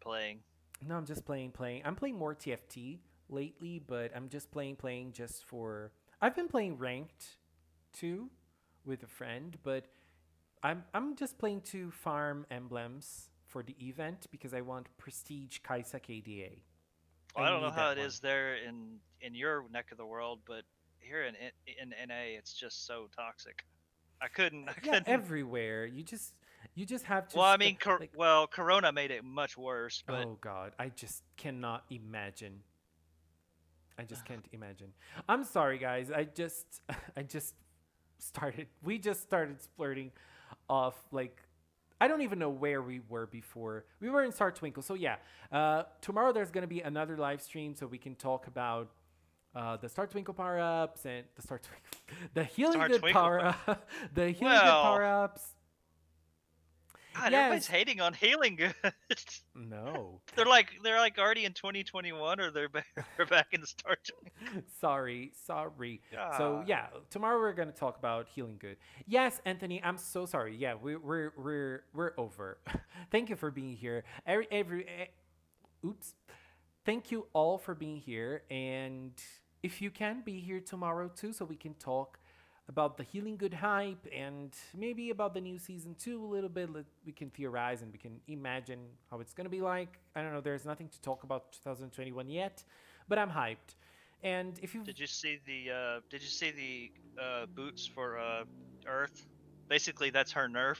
S1: no. I'm just playing. I'm playing more TFT lately, but I'm just playing just for. I've been playing ranked too with a friend, but I'm just playing to farm emblems for the event because I want prestige Kaisa KDA.
S2: Well,
S1: I
S2: I don't know
S1: need
S2: how
S1: that
S2: it
S1: one.
S2: is there in your neck of the world, but here in NA, it's just so toxic. I couldn't. I
S1: Yeah,
S2: couldn't.
S1: everywhere. You just have to
S2: Well, I mean,
S1: like.
S2: Corona made it much worse, but
S1: Oh God, I just cannot imagine. I just can't imagine. I'm sorry, guys. I just started. We just started splurting off like I don't even know where we were before. We were in Star Twinkle. So yeah, tomorrow there's gonna be another live stream so we can talk about the Star Twinkle power ups and the Star Twinkle, the healing
S2: Star
S1: good
S2: Twinkle.
S1: power up, the healing good
S2: Well,
S1: power ups.
S2: God, everybody's
S1: Yes.
S2: hating on healing good.
S1: No.
S2: they're like already in 2021, or they're back in the Star Trek.
S1: Sorry. So
S2: God.
S1: yeah, tomorrow we're gonna talk about healing good. Yes, Anthony, I'm so sorry. Yeah, we're over. Thank you for being here. Oops. Thank you all for being here, and if you can be here tomorrow too, so we can talk about the healing good hype and maybe about the new season 2 a little bit. We can theorize and we can imagine how it's going to be like. I don't know, there's nothing to talk about 2021 yet, but I'm hyped. And if you
S2: Did you see the boots for Earth? Basically, that's her nerf.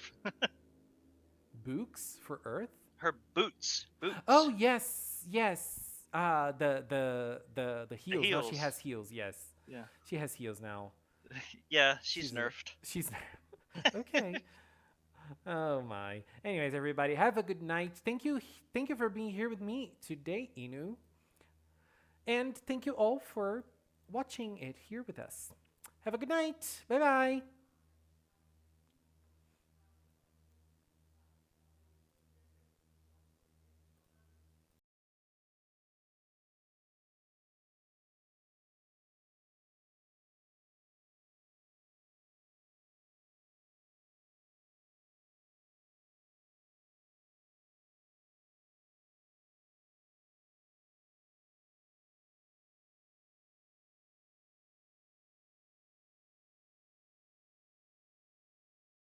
S1: books for Earth.
S2: Her boots,
S1: Oh
S2: boots,
S1: yes. The
S2: the
S1: heels. Now she
S2: heels.
S1: has heels. Yes,
S2: Yeah,
S1: she has heels now.
S2: yeah, she's
S1: She's a
S2: nerfed.
S1: she's okay. Oh my. Anyways, everybody, have a good night. Thank you for being here with me today, Inu. And thank you all for watching it here with us. Have a good night. Bye bye.